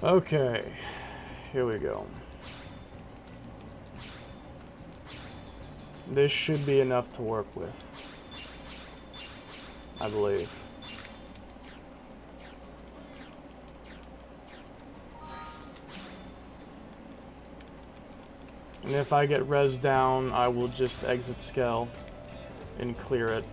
Okay, here we go. This should be enough to work with, I believe. And if I get res down, I will just exit Skell and clear it.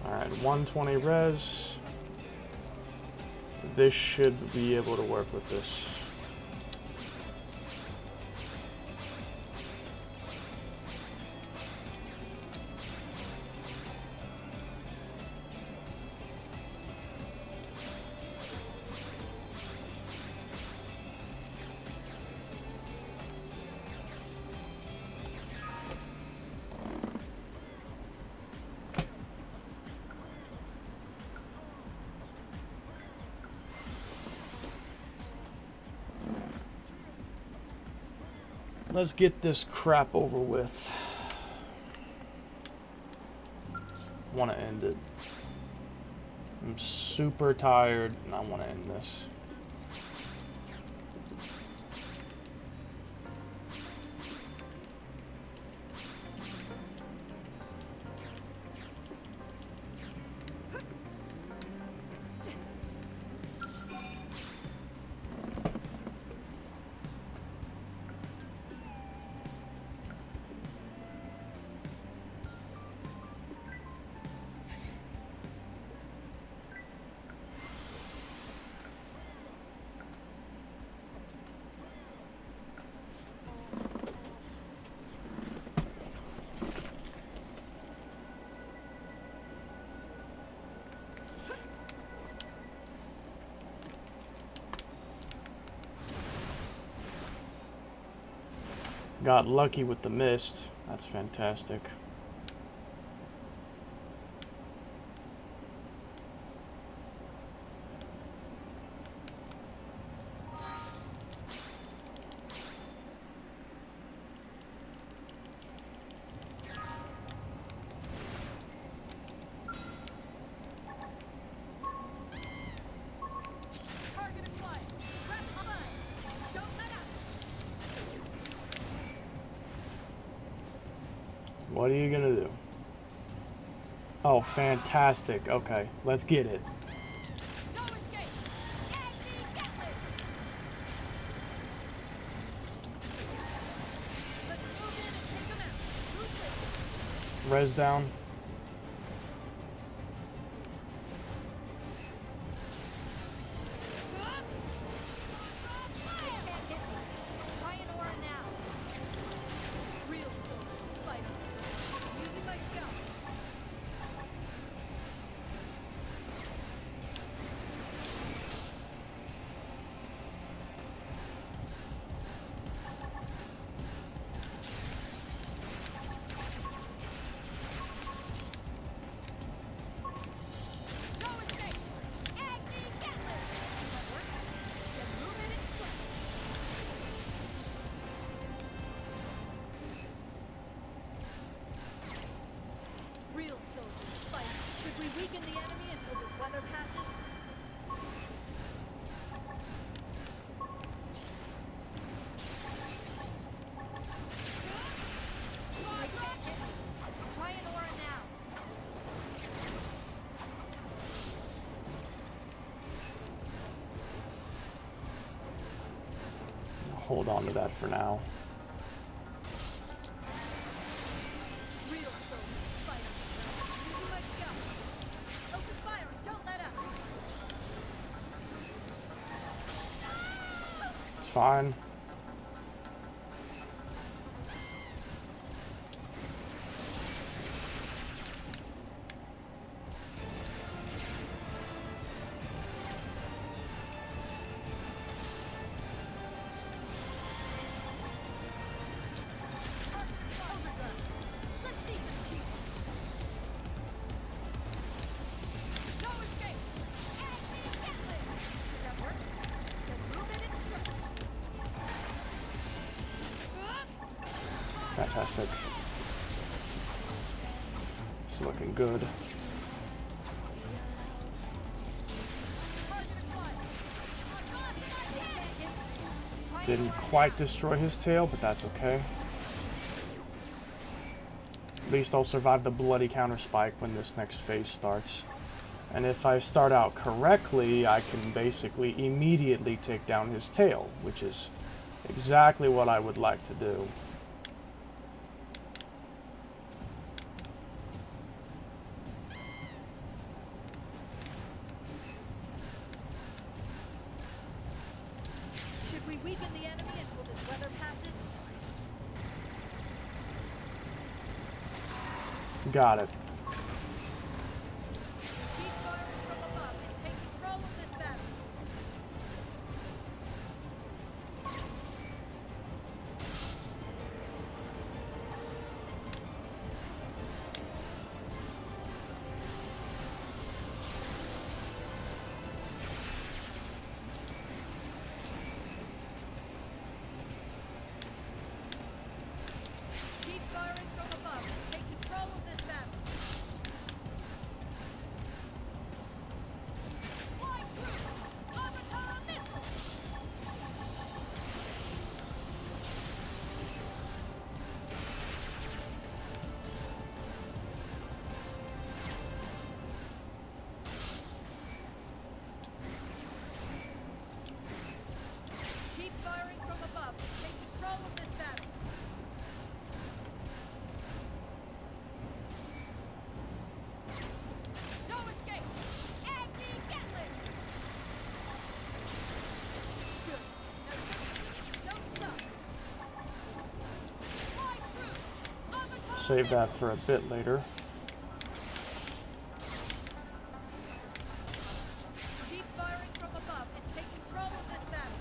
Alright, 120 res. This should be able to work with this. Let's get this crap over with. I want to end it. I'm super tired and I want to end this. Got lucky with the mist. That's fantastic. What are you gonna do? Oh, fantastic. Okay, let's get it. Res down. Weaken the enemy until the weather passes. Try an aura now. Hold on to that for now. Fine. Fantastic. It's looking good. Didn't quite destroy his tail, but that's okay. At least I'll survive the bloody counter spike when this next phase starts. And if I start out correctly, I can basically immediately take down his tail, which is exactly what I would like to do. Should we weaken the enemy until this weather passes? Got it. Keep firing from above and take control of this battle. Keep firing from above and take control of this battle. Fly through! Avatar missile! Keep firing from above and take control of this battle. No escape! Agni Gatling! Good. Now don't stop. Fly through! Avatar Save that for a bit later. Keep firing from above and take control of this battle.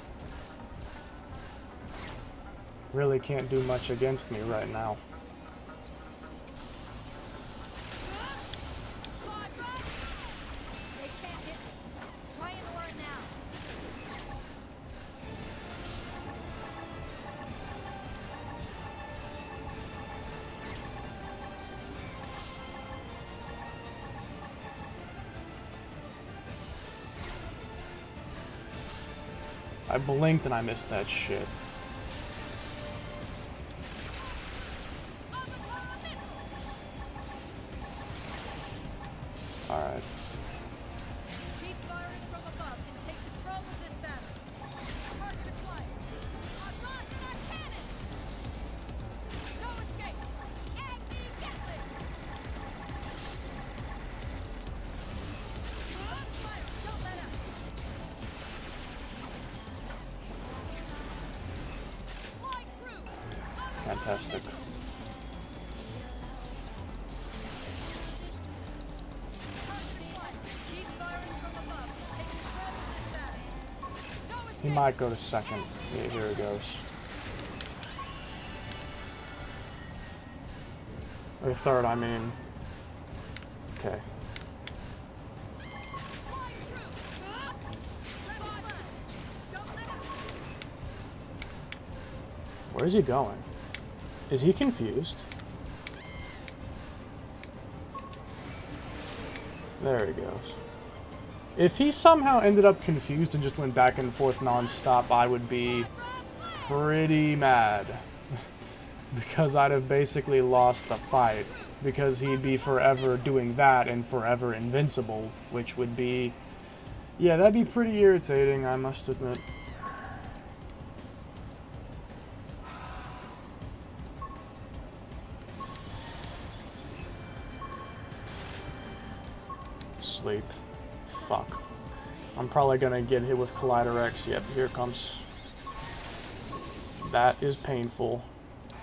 Really can't do much against me right now. Quadra! They can't hit me. Try an aura now. I blinked and I missed that shit. Avatar missile! Alright. Keep firing from above and take control of this battle. Target acquired. Assault and our cannon! No escape! Agni Gatling! Fire! Don't let up! Fly through! Avatar Fantastic. missile! Target acquired. Keep firing from above and take control of this battle. No escape! He might go to second. Yeah, here he goes. Or third, I mean. Okay. Fly through! Let it fly! Don't let up! Where's he going? Is he confused? There he goes. If he somehow ended up confused and just went back and forth non-stop, I would be pretty mad. Because I'd have basically lost the fight. Because he'd be forever doing that and forever invincible, which would be... Yeah, that'd be pretty irritating, I must admit. Sleep. Fuck. I'm probably gonna get hit with Collider X. Yep, here it comes. That is painful. We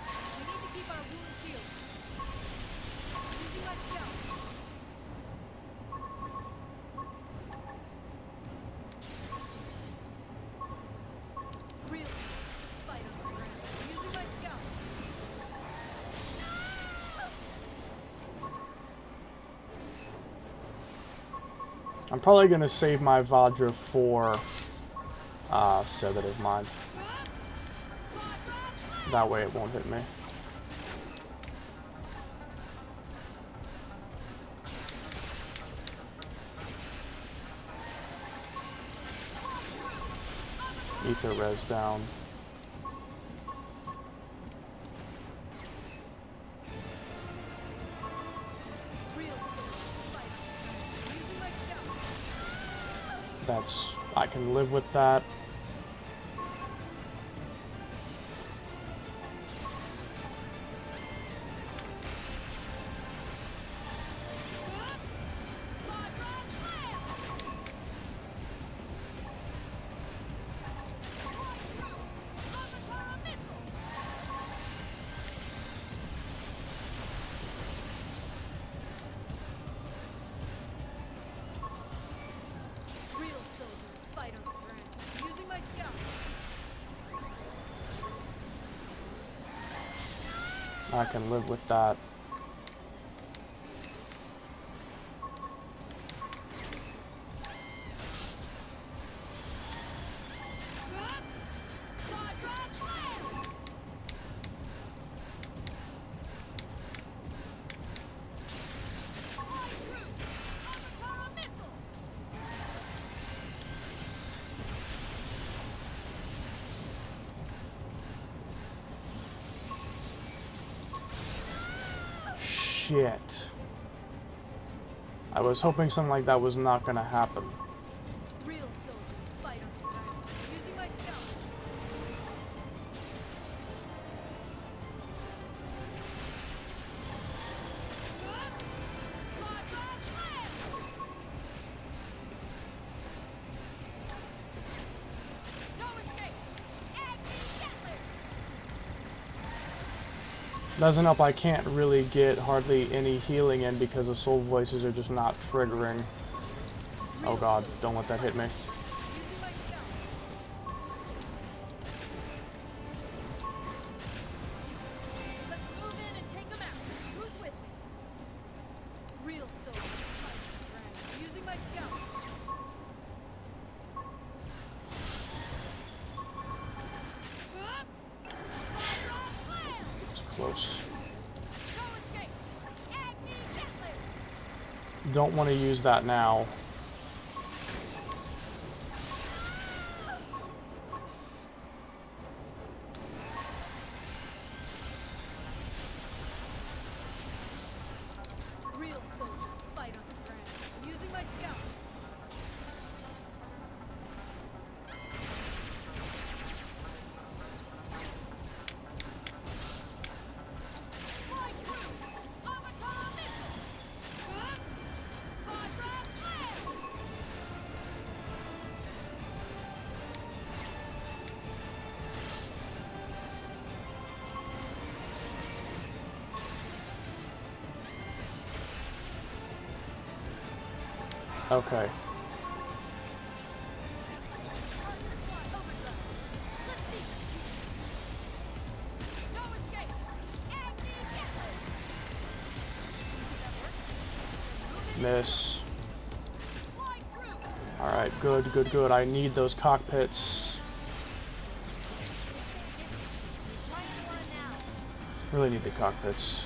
need to keep our wounds healed. Using my skill. Really? Fight on the ground. Using my skill. I'm probably gonna save my Vajra for sedative mind. That way it won't hit me. ether res down. I can live with that. I can live with that. Shit. I was hoping something like that was not gonna happen. Real soldiers fight on the ground, using my scout. No escape! Doesn't help I can't really get hardly any healing in because the soul voices are just not triggering. Oh god, don't let that hit me. Using my scout. Let's move in and take them out. Who's with me? Real soldiers fight on the ground, using my scout. It's close. No escape! Agni Gatler! Don't want to use that now. Real soldiers fight on the ground, using my scout. Fly through! Avatar missile! Vajra blast! Okay. Miss. Alright, good, good, good. I need those cockpits. Really need the cockpits.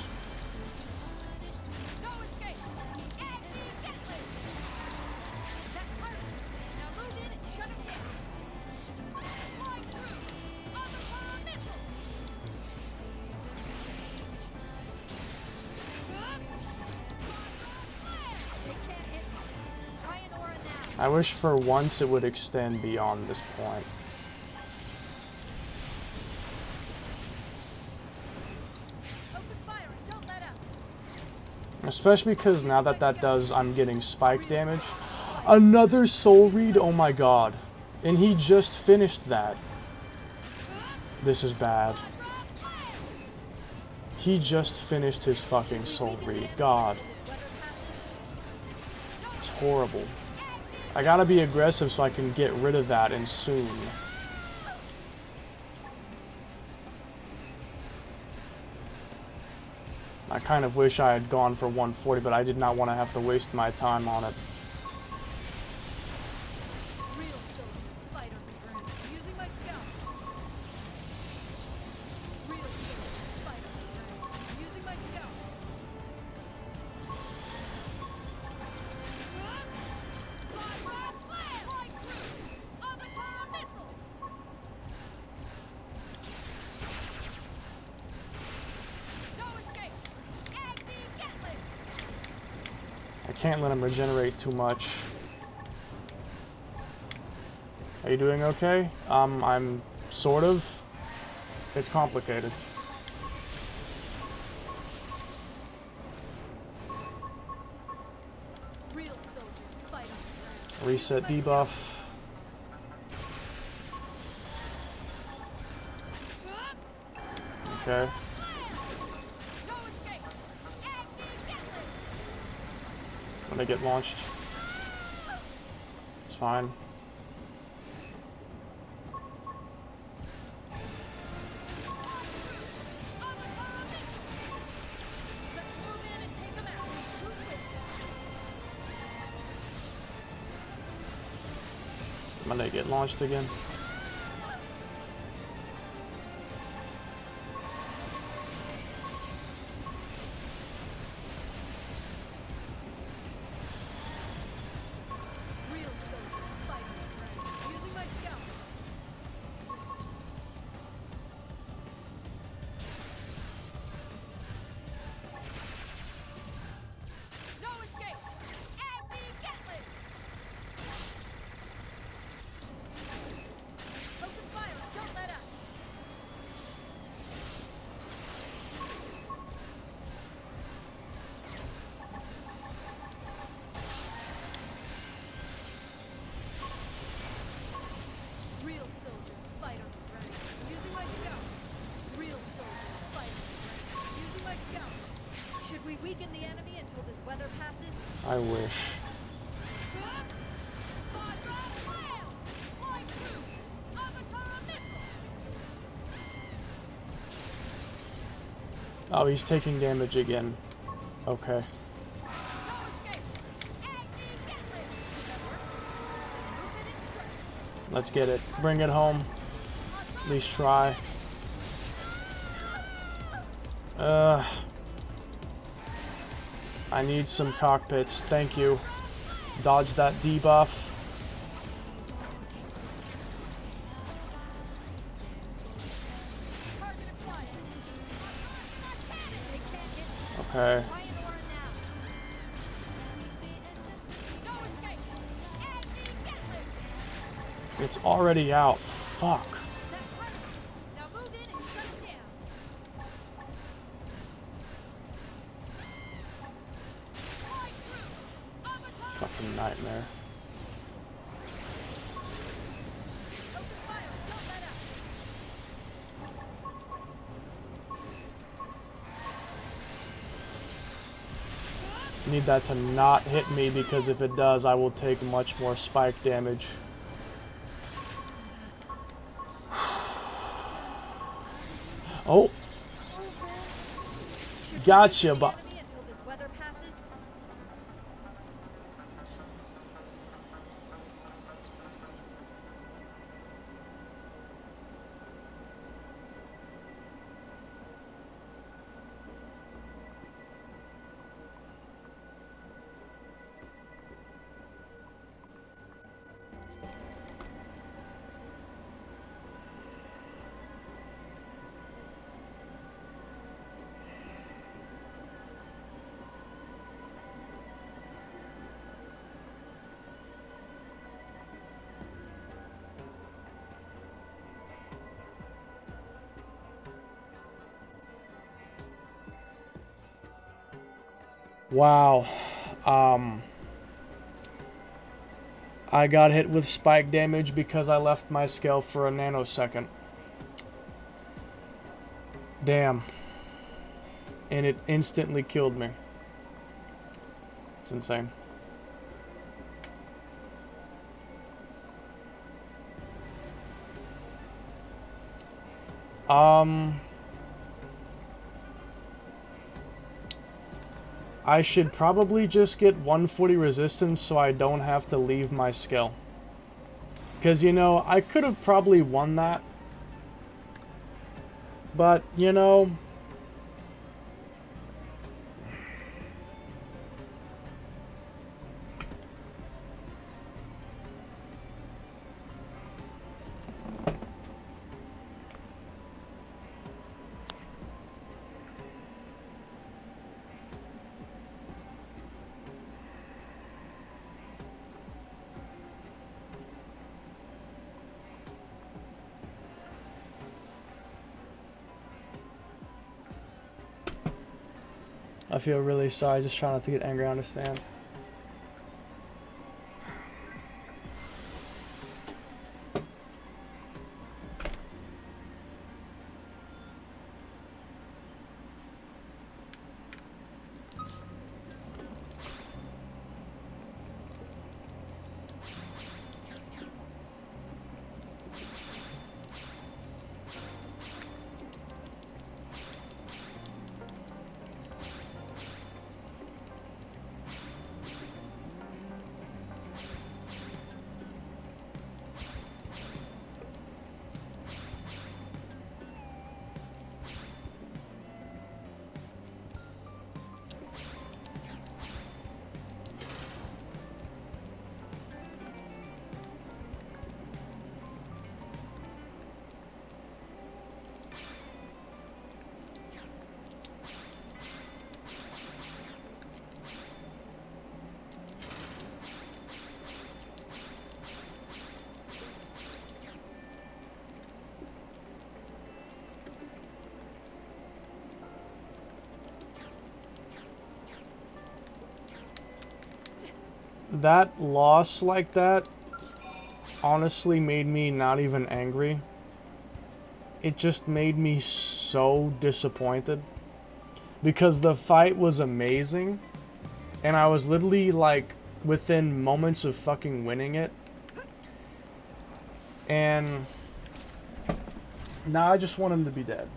I wish for once it would extend beyond this point. Especially because now that that does, I'm getting spike damage. Another soul read? Oh my god. And he just finished that. This is bad. He just finished his fucking soul read. God. It's horrible. I gotta be aggressive so I can get rid of that and soon. I kind of wish I had gone for 140, but I did not want to have to waste my time on it. can't let him regenerate too much. Are you doing okay? I'm sort of. It's complicated. Real soldiers fight on the ground. Reset debuff. Okay. No escape. When I get launched. It's fine. I'm gonna get launched again. Real soldiers fight on the ground. Using my scout. No escape. Anti-Gatling. Open fire. Don't let up. Real soldiers fight on the ground. Using my scout. Real soldiers fight on the ground. Using my scout. Should we weaken the enemy until this weather passes? I wish. Oh, he's taking damage again. Okay. Let's get it. Bring it home. At least try. I need some cockpits. Thank you. Dodge that debuff. Okay. It's already out. Fuck. Now move in and shut it down. Fucking nightmare. Open fire. Don't let up. Need that to not hit me, because if it does, I will take much more spike damage. Oh! Gotcha, but... Enemy until this weather passes. Wow. I got hit with spike damage because I left my scale for a nanosecond. Damn. And it instantly killed me. It's insane. I should probably just get 140 resistance so I don't have to leave my skill. Because, you know, I could have probably won that. But, you know... I feel really sorry, just trying not to get angry, I understand. That loss like that honestly made me not even angry. It just made me so disappointed. Because the fight was amazing. And I was literally like within moments of fucking winning it. And now I just want him to be dead.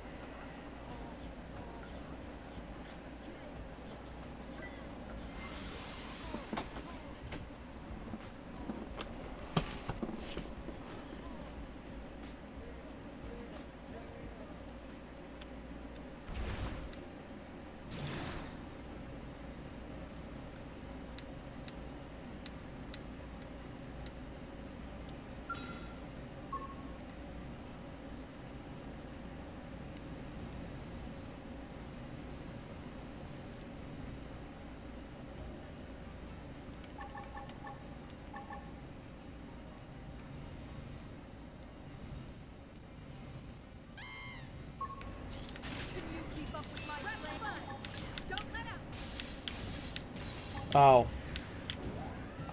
Oh.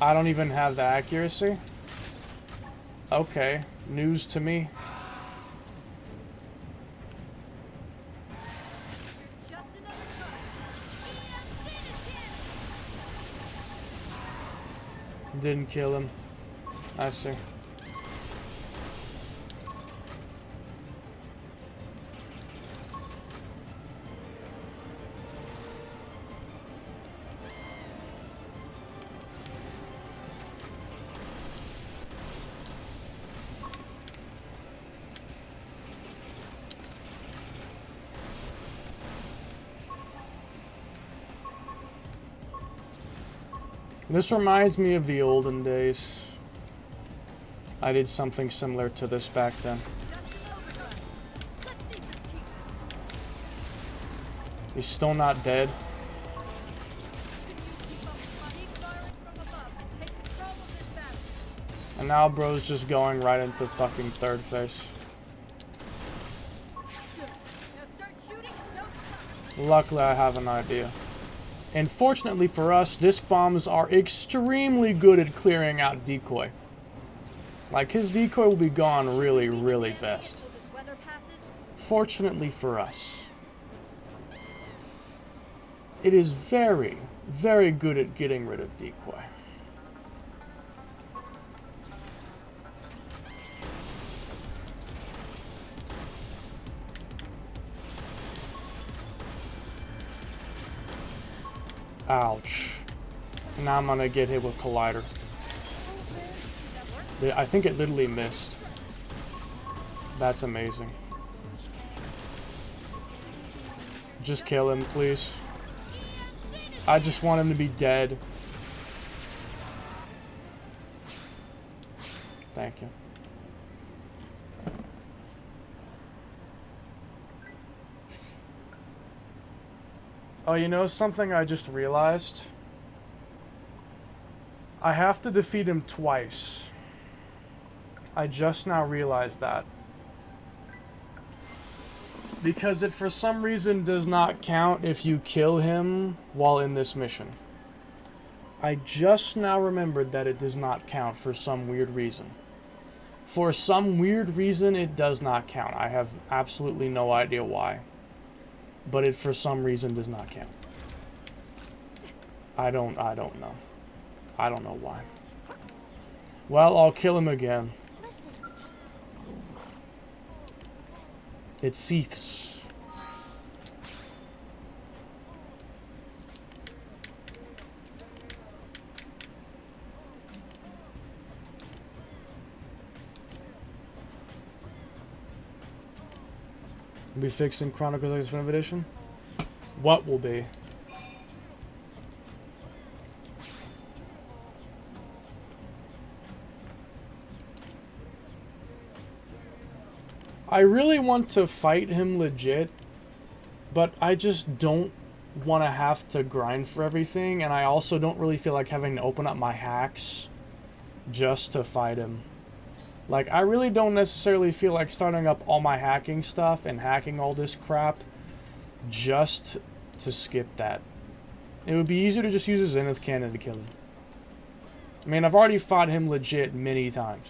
I don't even have the accuracy? Okay. News to me. Didn't kill him. I see. This reminds me of the olden days. I did something similar to this back then. He's still not dead. And now bro's just going right into fucking third face. Luckily I have an idea. And fortunately for us, disc bombs are extremely good at clearing out decoy. Like, his decoy will be gone really, really fast. Fortunately for us. It is very, very good at getting rid of decoy. Ouch. Now I'm gonna get hit with Collider. I think it literally missed. That's amazing. Just kill him, please. I just want him to be dead. Thank you. Oh, you know something I just realized? I have to defeat him twice. I just now realized that. Because it for some reason does not count if you kill him while in this mission. I just now remembered that it does not count for some weird reason. For some weird reason, it does not count. I have absolutely no idea why. But it for some reason does not count. I don't know. I don't know why. Well, I'll kill him again. It seethes. We'll be fixing Chronicles X Definitive Edition? What will be? I really want to fight him legit, but I just don't want to have to grind for everything, and I also don't really feel like having to open up my hacks just to fight him. Like, I really don't necessarily feel like starting up all my hacking stuff and hacking all this crap just to skip that. It would be easier to just use a Zenith Cannon to kill him. I mean, I've already fought him legit many times.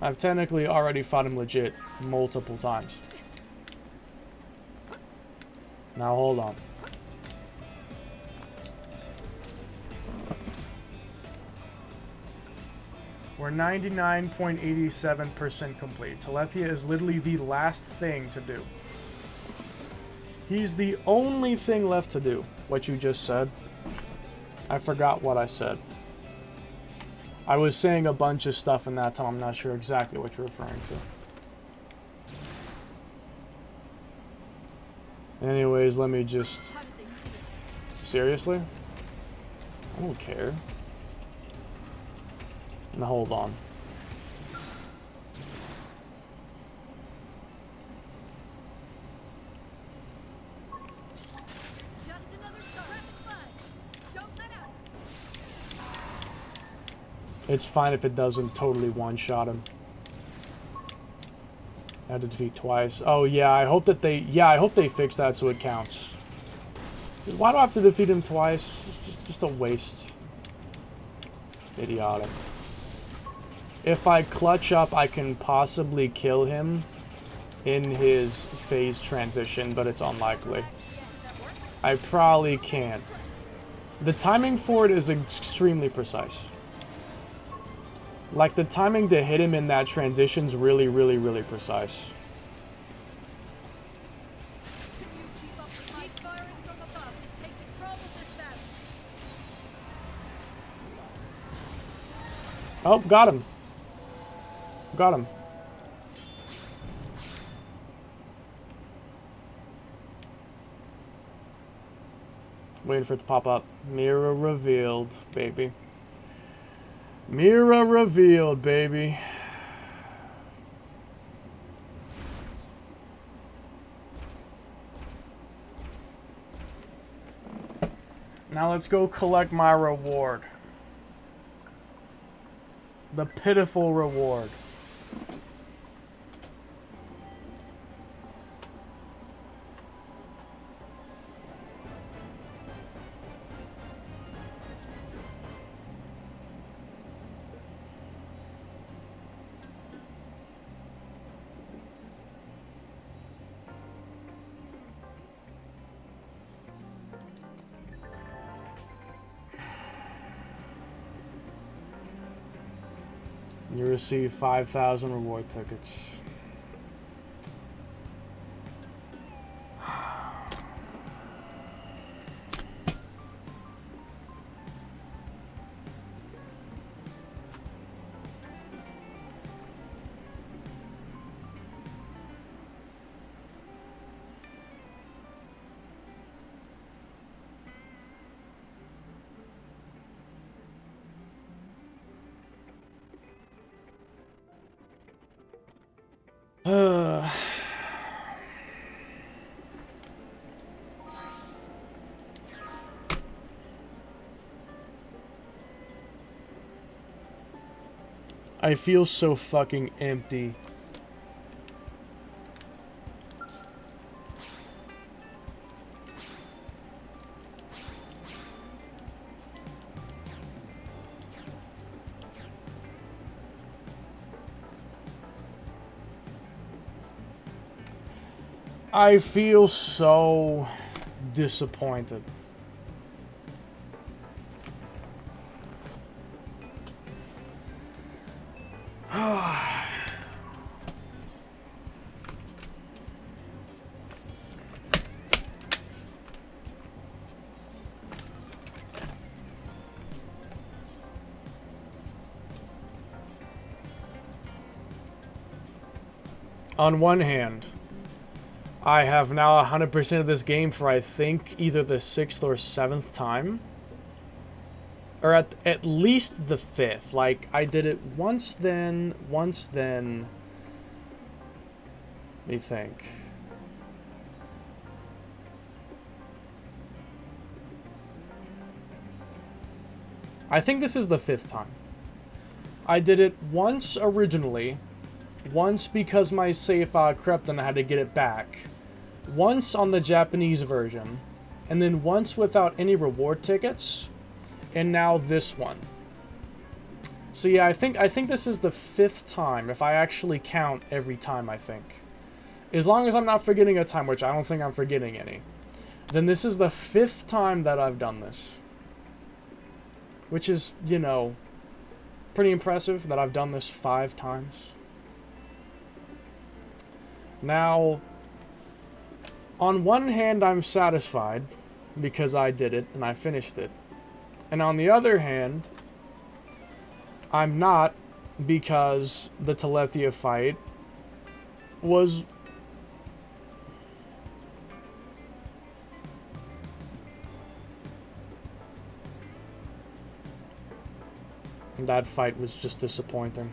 I've technically already fought him legit multiple times. Now hold on. We're 99.87% complete. Telethia is literally the last thing to do. He's the only thing left to do. What you just said. I forgot what I said. I was saying a bunch of stuff in that time. I'm not sure exactly what you're referring to. Anyways, let me just... Seriously? I don't care. Now hold on. Just another shot. Don't let out. It's fine if it doesn't totally one-shot him. I had to defeat twice. Oh yeah, I hope that they... Yeah, I hope they fix that so it counts. Why do I have to defeat him twice? It's just a waste. Idiotic. If I clutch up, I can possibly kill him in his phase transition, but it's unlikely. I probably can't. The timing for it is extremely precise. Like, the timing to hit him in that transition's really, really, really precise. Keep firing from above and take control of this battle. Oh, got him. Got him. Waiting for it to pop up. Mirror revealed, baby. Mirror revealed, baby. Now let's go collect my reward. The pitiful reward. You receive 5,000 reward tickets. I feel so fucking empty. I feel so disappointed. On one hand, I have now 100% of this game for, I think, either the 6th or 7th time. Or at least the 5th. Like, I did it once then. Let me think. I think this is the 5th time. I did it once originally. Once because my save file crept and I had to get it back. Once on the Japanese version. And then once without any reward tickets. And now this one. So yeah, I think this is the 5th time, if I actually count every time, I think. As long as I'm not forgetting a time, which I don't think I'm forgetting any. Then this is the 5th time that I've done this. Which is, you know, pretty impressive that I've done this 5 times. Now, on one hand, I'm satisfied because I did it and I finished it. And on the other hand, I'm not, because the Telethia fight was... that fight was just disappointing.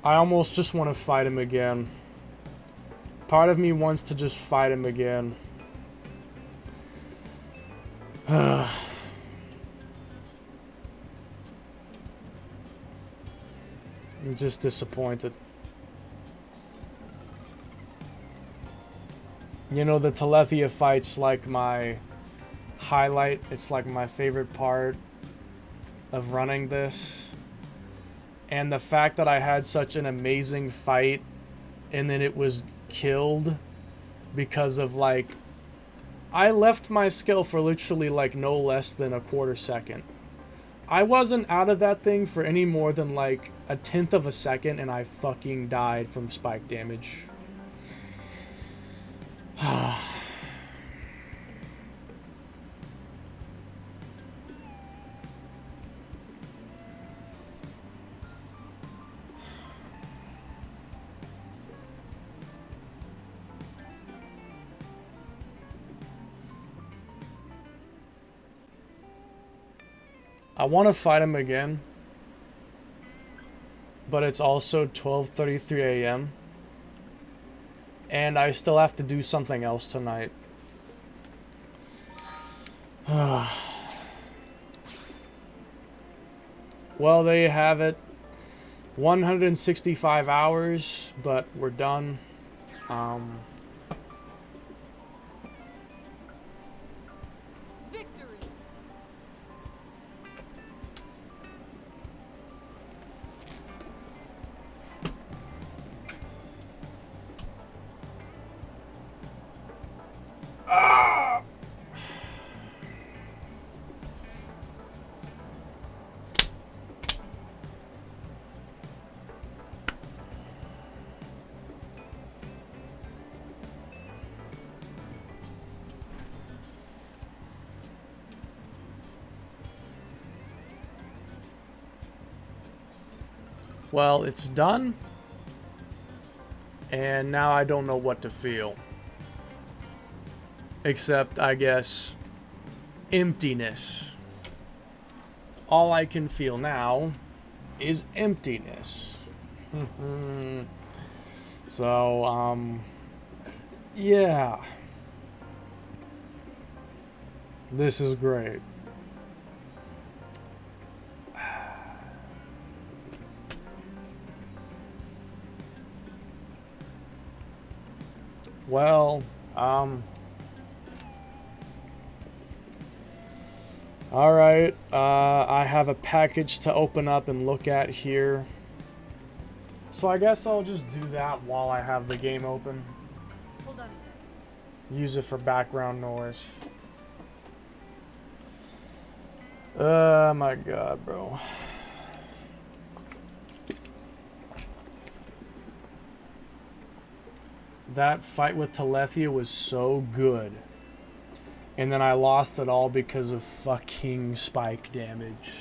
I almost just want to fight him again. Part of me wants to just fight him again. I'm just disappointed. You know, the Telethia fight's like my highlight. It's like my favorite part of running this. And the fact that I had such an amazing fight and then it was killed because of, like, I left my skill for literally like no less than a quarter second. I wasn't out of that thing for any more than like a 1/10 of a second and I fucking died from spike damage. I want to fight him again, but it's also 12:33 a.m. and I still have to do something else tonight. Well, there you have it. 165 hours, but we're done. Victory! Well, it's done, and now I don't know what to feel. Except, I guess, emptiness. All I can feel now is emptiness. So, yeah. This is great. Well, alright, I have a package to open up and look at here. So I guess I'll just do that while I have the game open. Hold on a second. Use it for background noise. Oh my god, bro. That fight with Telethia was so good. And then I lost it all because of fucking spike damage.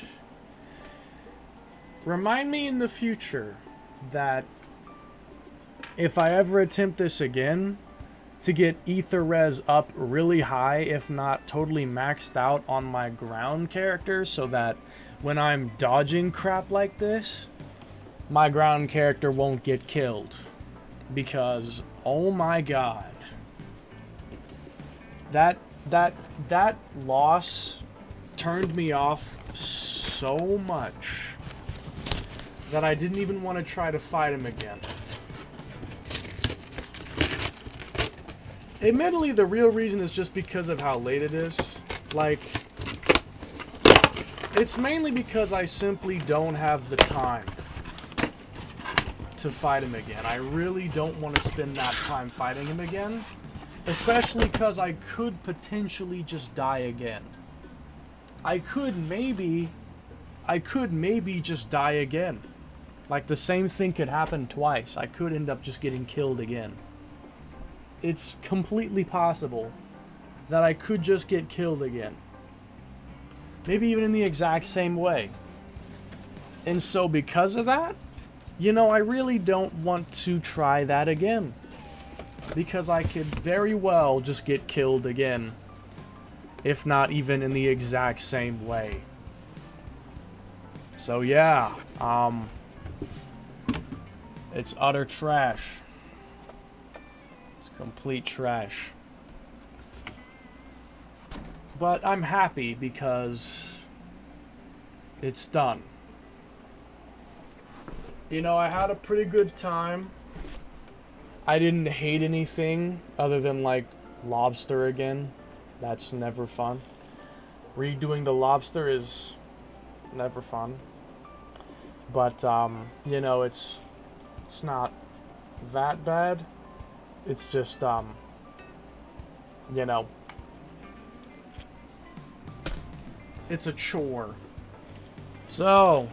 Remind me in the future that if I ever attempt this again, to get ether res up really high, if not totally maxed out on my ground character, so that when I'm dodging crap like this, my ground character won't get killed. Because, oh my god, that loss turned me off so much that I didn't even want to try to fight him again. Admittedly, the real reason is just because of how late it is. Like, it's mainly because I simply don't have the time to fight him again. I really don't want to spend that time fighting him again. Especially because I could potentially just die again. I could maybe just die again. Like, the same thing could happen twice. I could end up just getting killed again. It's completely possible that I could just get killed again. Maybe even in the exact same way. And so because of that, you know, I really don't want to try that again. Because I could very well just get killed again. If not even in the exact same way. So yeah, it's utter trash. It's complete trash. But I'm happy because it's done. You know, I had a pretty good time. I didn't hate anything other than, like, lobster again. That's never fun. Redoing the lobster is never fun. But, you know, it's not that bad. It's just, you know, it's a chore. So,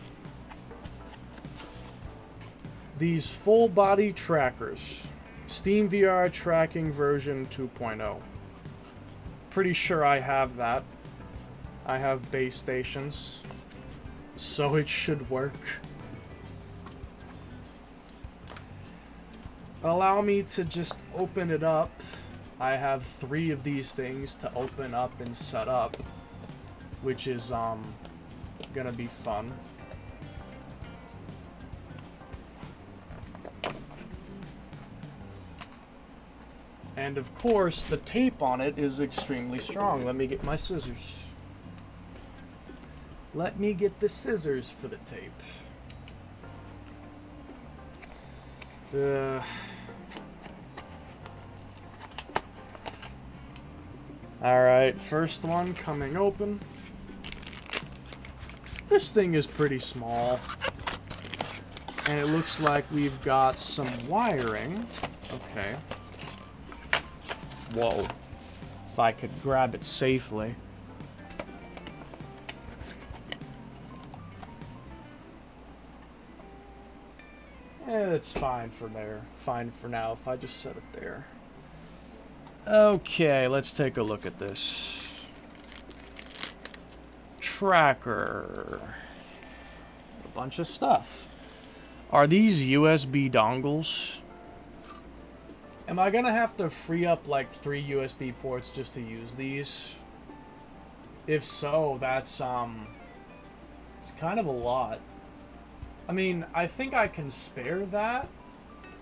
these full body trackers. Steam VR tracking version 2.0. Pretty sure I have that. I have base stations. So it should work. Allow me to just open it up. I have 3 of these things to open up and set up, which is gonna be fun. And of course, the tape on it is extremely strong. Let me get my scissors. Let me get the scissors for the tape. Alright, first one coming open. This thing is pretty small. And it looks like we've got some wiring. Okay. Whoa. If I could grab it safely. It's fine for there. Fine for now if I just set it there. Okay, let's take a look at this. Tracker. A bunch of stuff. Are these USB dongles? Am I gonna have to free up like 3 USB ports just to use these? If so, that's it's kind of a lot. I mean, I think I can spare that.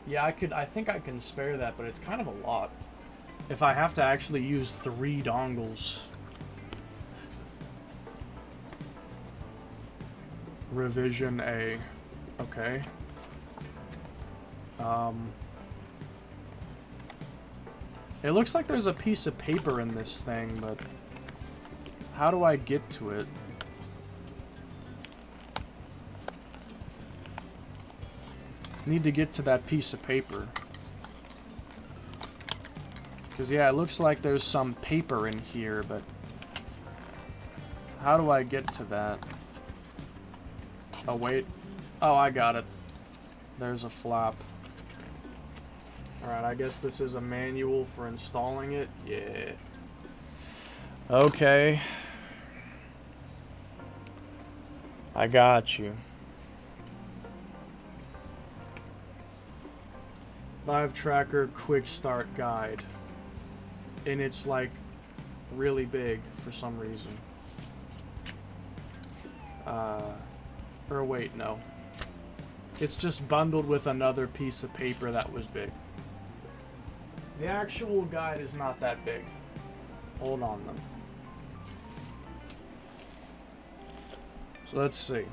Yeah, I think I can spare that, but it's kind of a lot. If I have to actually use 3 dongles. Revision A. Okay. It looks like there's a piece of paper in this thing, but how do I get to it? Need to get to that piece of paper. Because, yeah, it looks like there's some paper in here, but how do I get to that? Oh, wait. Oh, I got it. There's a flap. Alright, I guess this is a manual for installing it. Yeah. Okay. I got you. Vive Tracker Quick Start Guide. And it's like really big for some reason. Or wait, no. It's just bundled with another piece of paper that was big. The actual guide is not that big. Hold on then. So let's see.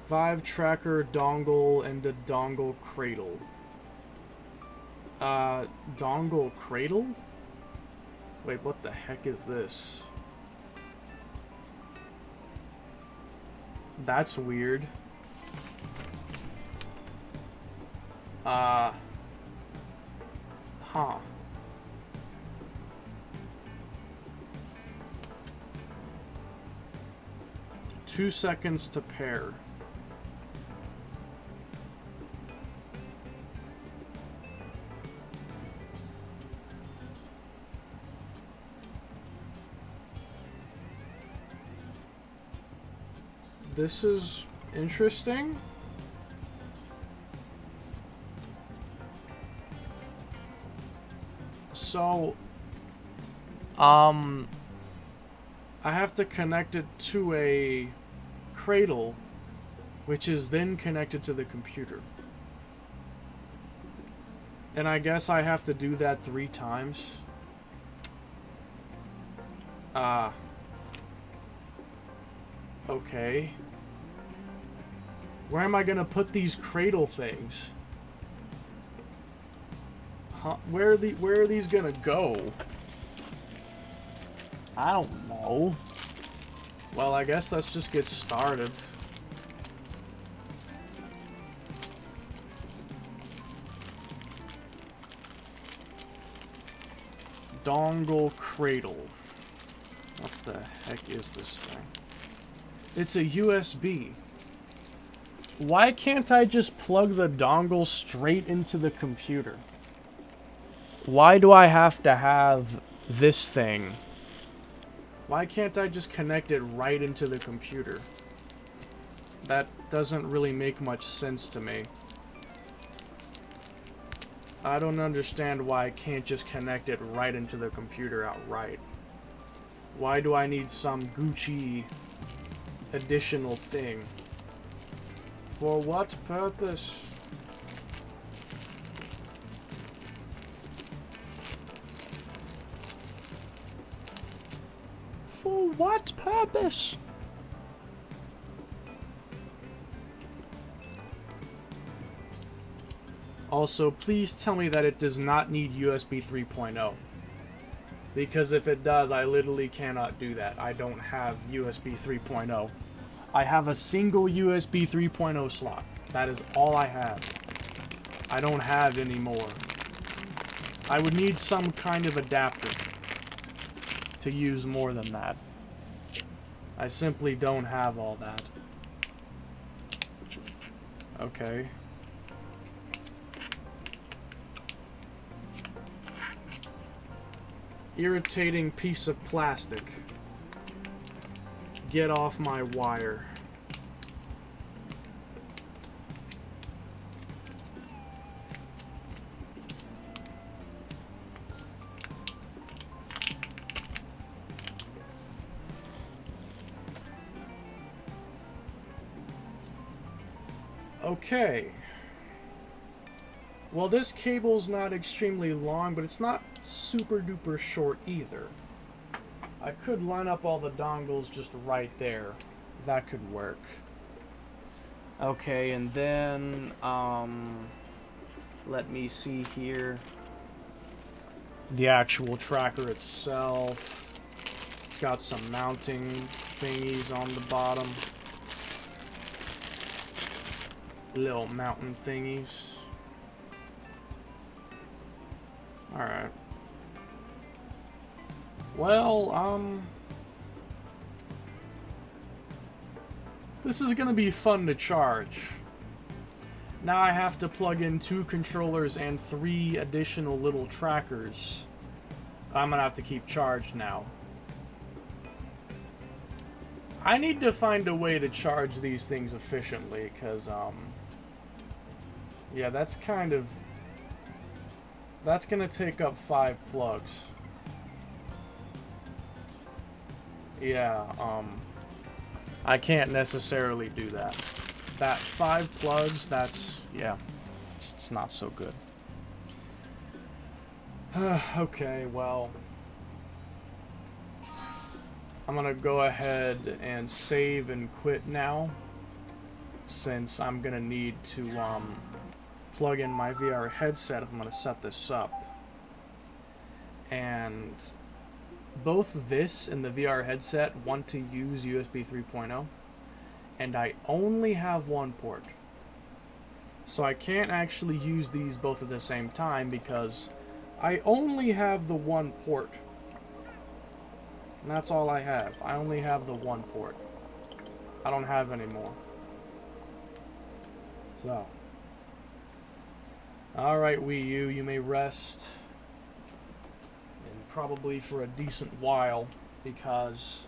Vive Tracker dongle and a dongle cradle. Dongle cradle? Wait, what the heck is this? That's weird. Huh. 2 seconds to pair. This is interesting. So, I have to connect it to a cradle, which is then connected to the computer. And I guess I have to do that 3 times. Okay. Where am I gonna put these cradle things? Huh? Where are these gonna go? I don't know. Well, I guess let's just get started. Dongle cradle. What the heck is this thing? It's a USB. Why can't I just plug the dongle straight into the computer? Why do I have to have this thing? Why can't I just connect it right into the computer? That doesn't really make much sense to me. I don't understand why I can't just connect it right into the computer outright. Why do I need some Gucci additional thing? For what purpose? For what purpose? Also, please tell me that it does not need USB 3.0. Because if it does, I literally cannot do that. I don't have USB 3.0. I have a single USB 3.0 slot. That is all I have. I don't have any more. I would need some kind of adapter to use more than that. I simply don't have all that. Okay. Irritating piece of plastic. Get off my wire. Okay. Well, this cable's not extremely long, but it's not super duper short either. I could line up all the dongles just right there. That could work. Okay, and then, let me see here. The actual tracker itself. It's got some mounting thingies on the bottom. Little mountain thingies. Alright. Well, this is gonna be fun to charge. Now I have to plug in 2 controllers and 3 additional little trackers. I'm gonna have to keep charged now. I need to find a way to charge these things efficiently, because, yeah, that's gonna take up 5 plugs. Yeah, I can't necessarily do that. That 5 plugs, yeah, it's not so good. Okay, well, I'm gonna go ahead and save and quit now, since I'm gonna need to, plug in my VR headset if I'm gonna set this up. And both this and the VR headset want to use USB 3.0, and I only have 1 port. So I can't actually use these both at the same time because I only have the 1 port. And that's all I have. I only have the 1 port. I don't have any more. So. Alright, Wii U, you may rest. And probably for a decent while, because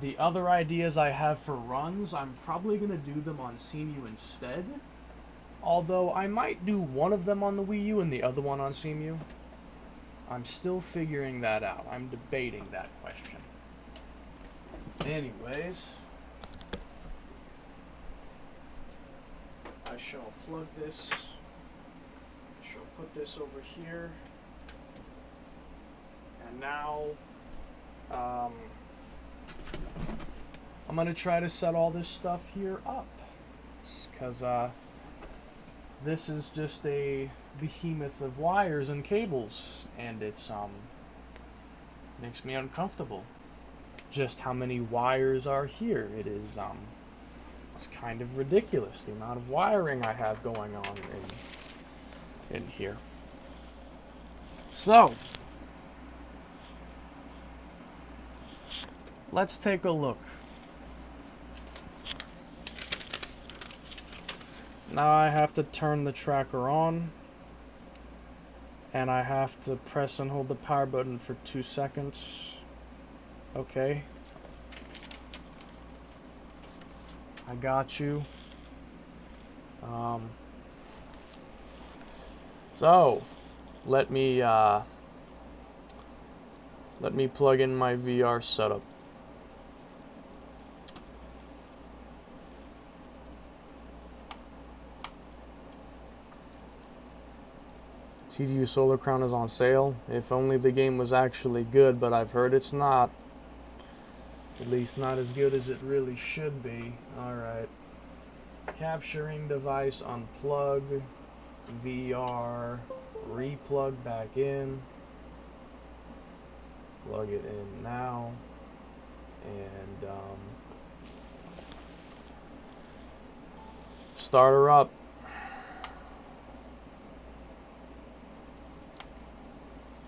the other ideas I have for runs, I'm probably going to do them on CMU instead. Although I might do one of them on the Wii U and the other one on CMU. I'm still figuring that out. I'm debating that question. Anyways, I shall plug this. I shall put this over here. And now, I'm gonna try to set all this stuff here up. Because, this is just a behemoth of wires and cables, and it's, makes me uncomfortable. Just how many wires are here. It is, it's kind of ridiculous, the amount of wiring I have going on in here. So, let's take a look. Now I have to turn the tracker on, and I have to press and hold the power button for 2 seconds. Okay. I got you. So, let me plug in my VR setup. TDU Solar Crown is on sale. If only the game was actually good, but I've heard it's not. At least not as good as it really should be. Alright. Capturing device unplug. VR. Replug back in. Plug it in now. And, start her up.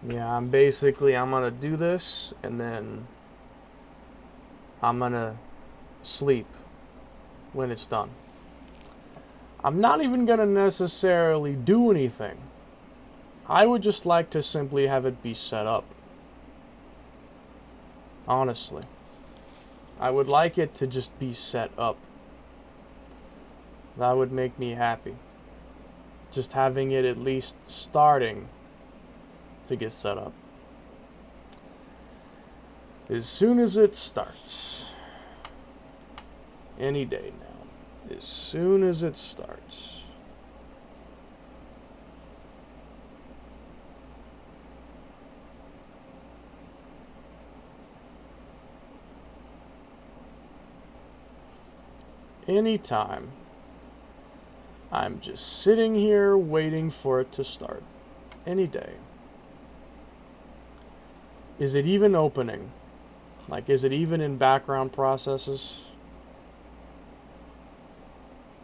Yeah, I'm gonna do this, and then I'm gonna sleep when it's done. I'm not even gonna necessarily do anything. I would just like to simply have it be set up. Honestly. I would like it to just be set up. That would make me happy. Just having it at least starting to get set up. As soon as it starts. Any day now. As soon as it starts. Anytime. I'm just sitting here waiting for it to start. Any day. Is it even opening? Like, is it even in background processes?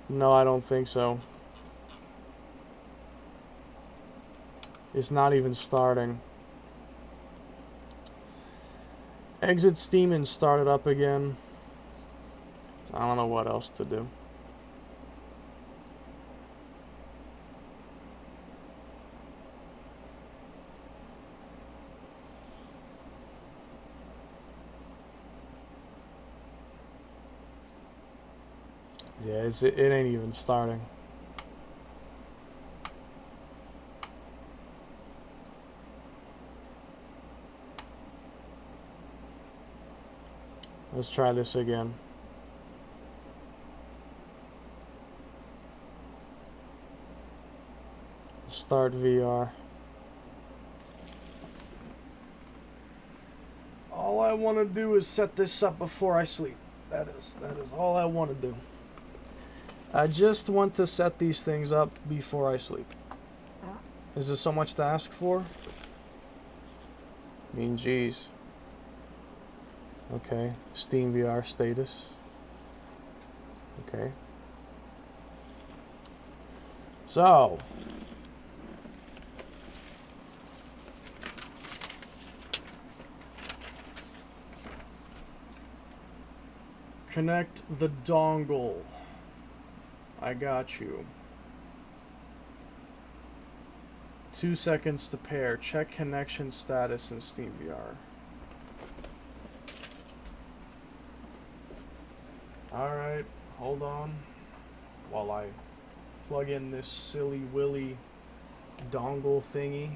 No, I don't think so. It's not even starting. Exit Steam and start it up again. I don't know what else to do. Yeah, it ain't even starting. Let's try this again. Start VR. All I want to do is set this up before I sleep. That is all I want to do. I just want to set these things up before I sleep. Is this so much to ask for? I mean, geez. Okay, Steam VR status. Okay. So. Connect the dongle. I got you. 2 seconds to pair. Check connection status in Steam VR. Alright, hold on while I plug in this silly willy dongle thingy.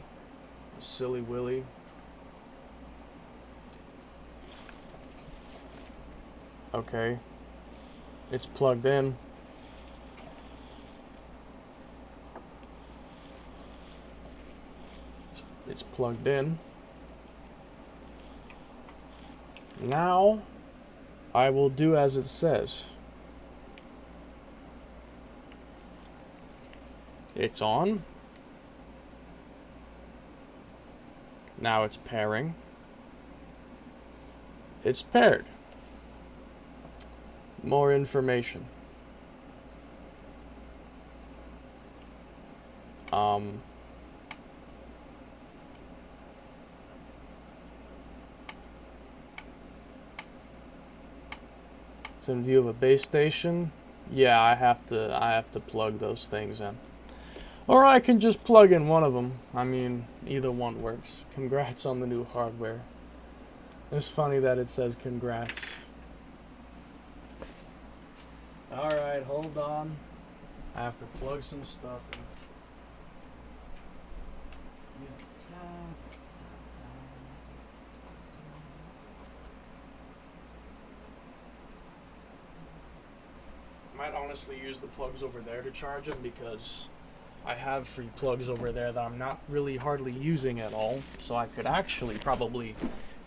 Silly willy. Okay. It's plugged in. It's plugged in. Now, I will do as it says. It's on. Now it's pairing. It's paired. More information. It's in view of a base station. Yeah, I have to plug those things in. Or I can just plug in one of them. I mean, either one works. Congrats on the new hardware. It's funny that it says congrats. Alright, hold on. I have to plug some stuff in. Might honestly use the plugs over there to charge them because I have free plugs over there that I'm not really hardly using at all, so I could actually probably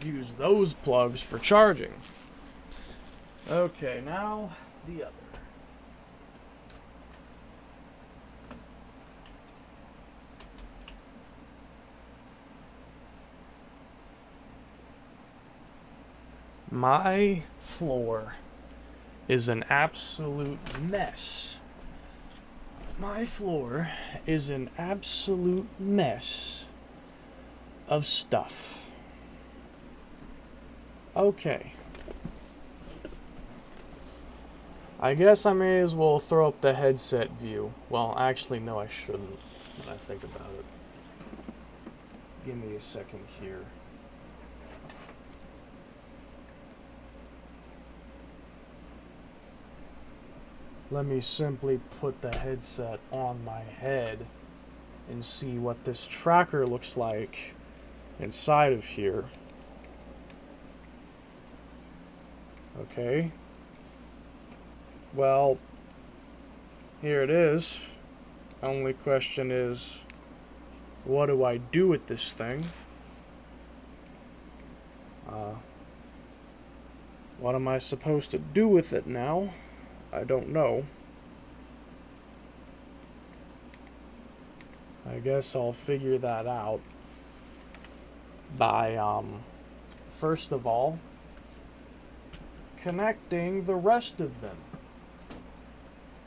use those plugs for charging. Okay, now the other. My floor is an absolute mess. My floor is an absolute mess of stuff. Okay. I guess I may as well throw up the headset view. Well, actually, no, I shouldn't, when I think about it. Give me a second here. Let me simply put the headset on my head and see what this tracker looks like inside of here. Okay. Well, here it is. Only question is, what do I do with this thing? What am I supposed to do with it now? I don't know. I guess I'll figure that out by, first of all, connecting the rest of them.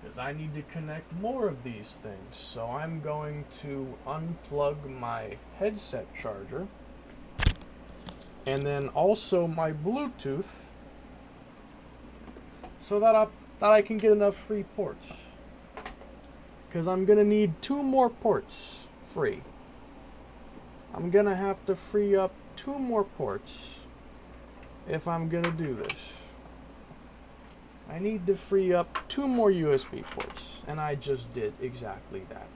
Because I need to connect more of these things. So I'm going to unplug my headset charger. And then also my Bluetooth. So that I can get enough free ports. Because I'm going to need 2 more ports free. I'm going to have to free up 2 more ports if I'm going to do this. I need to free up 2 more USB ports, and I just did exactly that.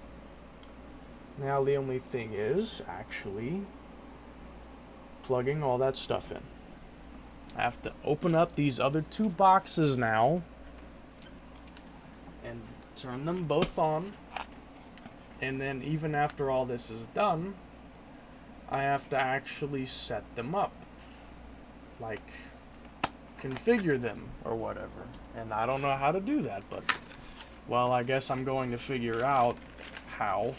Now the only thing is actually plugging all that stuff in. I have to open up these other 2 boxes now and turn them both on, and then even after all this is done, I have to actually set them up, like configure them or whatever, and I don't know how to do that, but well, I guess I'm going to figure out how.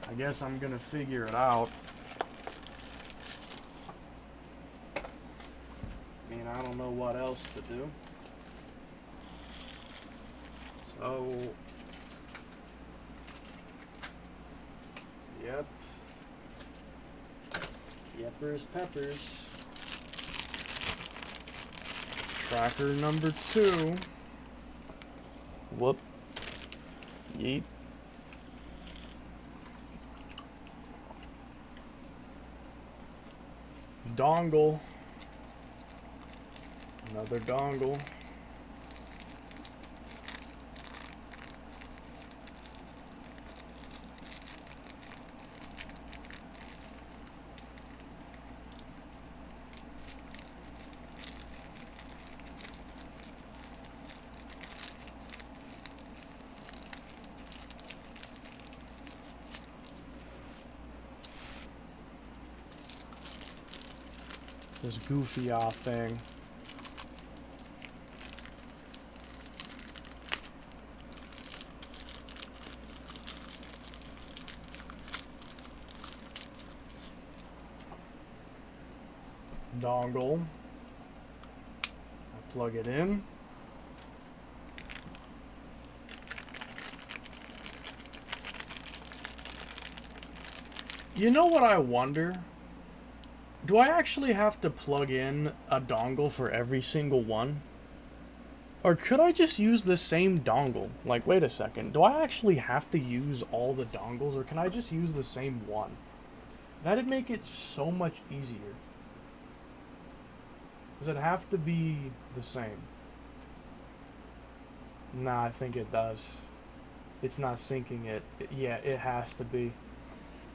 I guess I'm gonna figure it out. I mean, I don't know what else to do. So, yep. Yeppers peppers. Tracker number 2. Whoop. Yeet. Dongle. Another dongle. This goofy off thing. Dongle. I plug it in. You know what I wonder? Do I actually have to plug in a dongle for every single one? Or could I just use the same dongle? Like, wait a second. Do I actually have to use all the dongles, or can I just use the same one? That'd make it so much easier. Does it have to be the same? Nah, I think it does. It's not syncing it. Yeah, it has to be.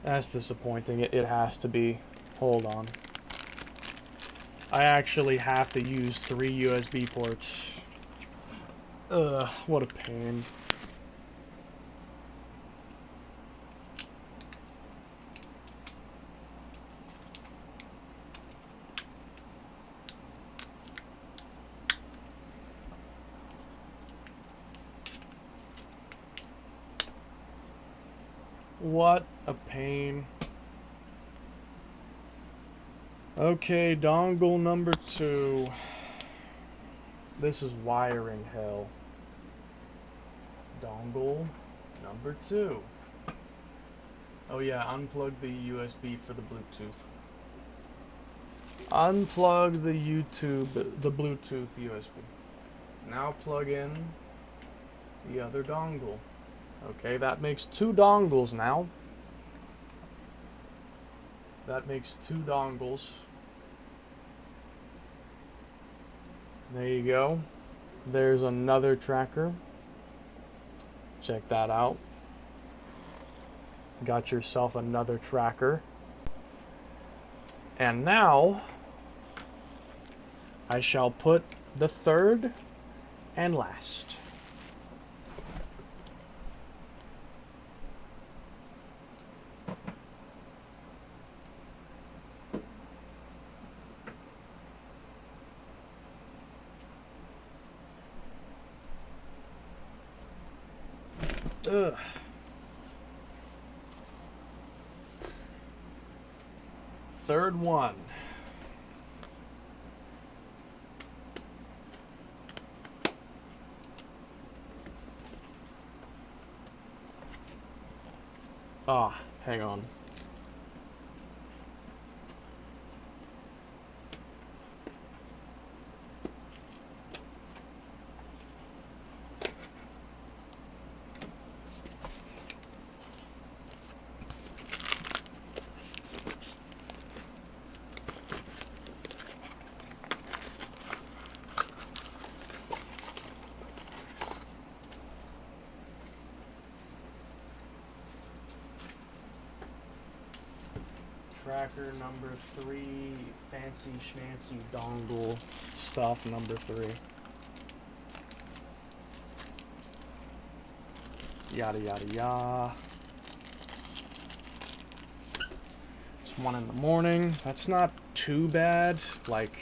That's disappointing. It has to be. Hold on. I actually have to use 3 USB ports. Ugh, what a pain. What a pain. Okay, dongle number 2. This is wiring hell. Dongle number 2. Oh yeah, unplug the USB for the Bluetooth. Unplug the Bluetooth USB. Now plug in the other dongle. Okay, that makes 2 dongles now. That makes 2 dongles. There you go. There's another tracker. Check that out. Got yourself another tracker. And now I shall put the 3rd and last. Ugh. Third one. Ah, hang on. Tracker number 3, fancy schmancy dongle stuff number 3. Yada yada yada. It's 1 in the morning. That's not too bad. Like,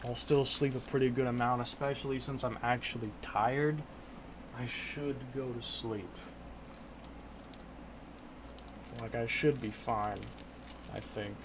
I'll still sleep a pretty good amount, especially since I'm actually tired. I should go to sleep. Like, I should be fine, I think.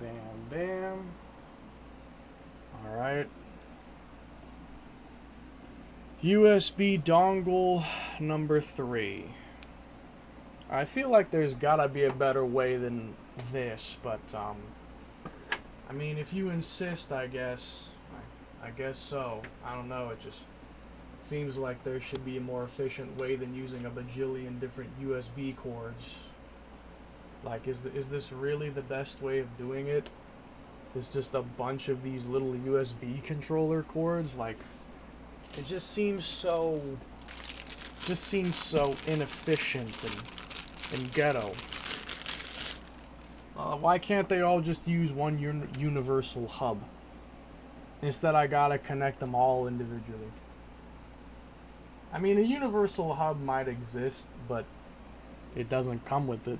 Bam, bam. Alright. USB dongle number 3. I feel like there's gotta be a better way than this, but, I mean, if you insist, I guess so. I don't know, it just seems like there should be a more efficient way than using a bajillion different USB cords. Like, is this really the best way of doing it? It's just a bunch of these little USB controller cords? Like, it just seems so inefficient and ghetto. Why can't they all just use one universal hub? Instead, I gotta connect them all individually. I mean, a universal hub might exist, but it doesn't come with it.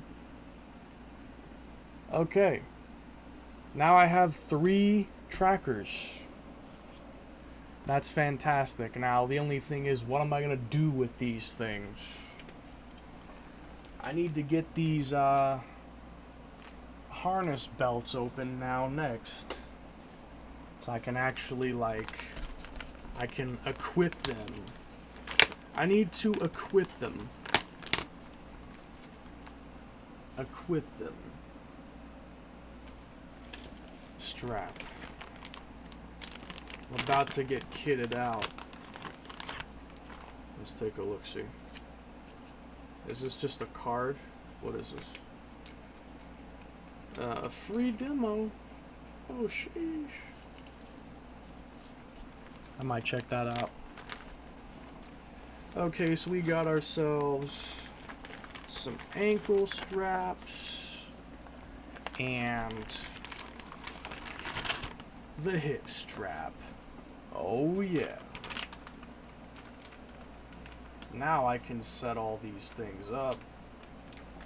Okay. Now I have 3 trackers. That's fantastic. Now, the only thing is, what am I gonna do with these things? I need to get these, harness belts open now next. So I can actually, like, I can equip them. I need to equip them. Equip them. Strap. I'm about to get kitted out. Let's take a look-see. Is this just a card? What is this? A free demo. Oh, sheesh. I might check that out. Okay, so we got ourselves some ankle straps and the hip strap. Oh yeah. Now I can set all these things up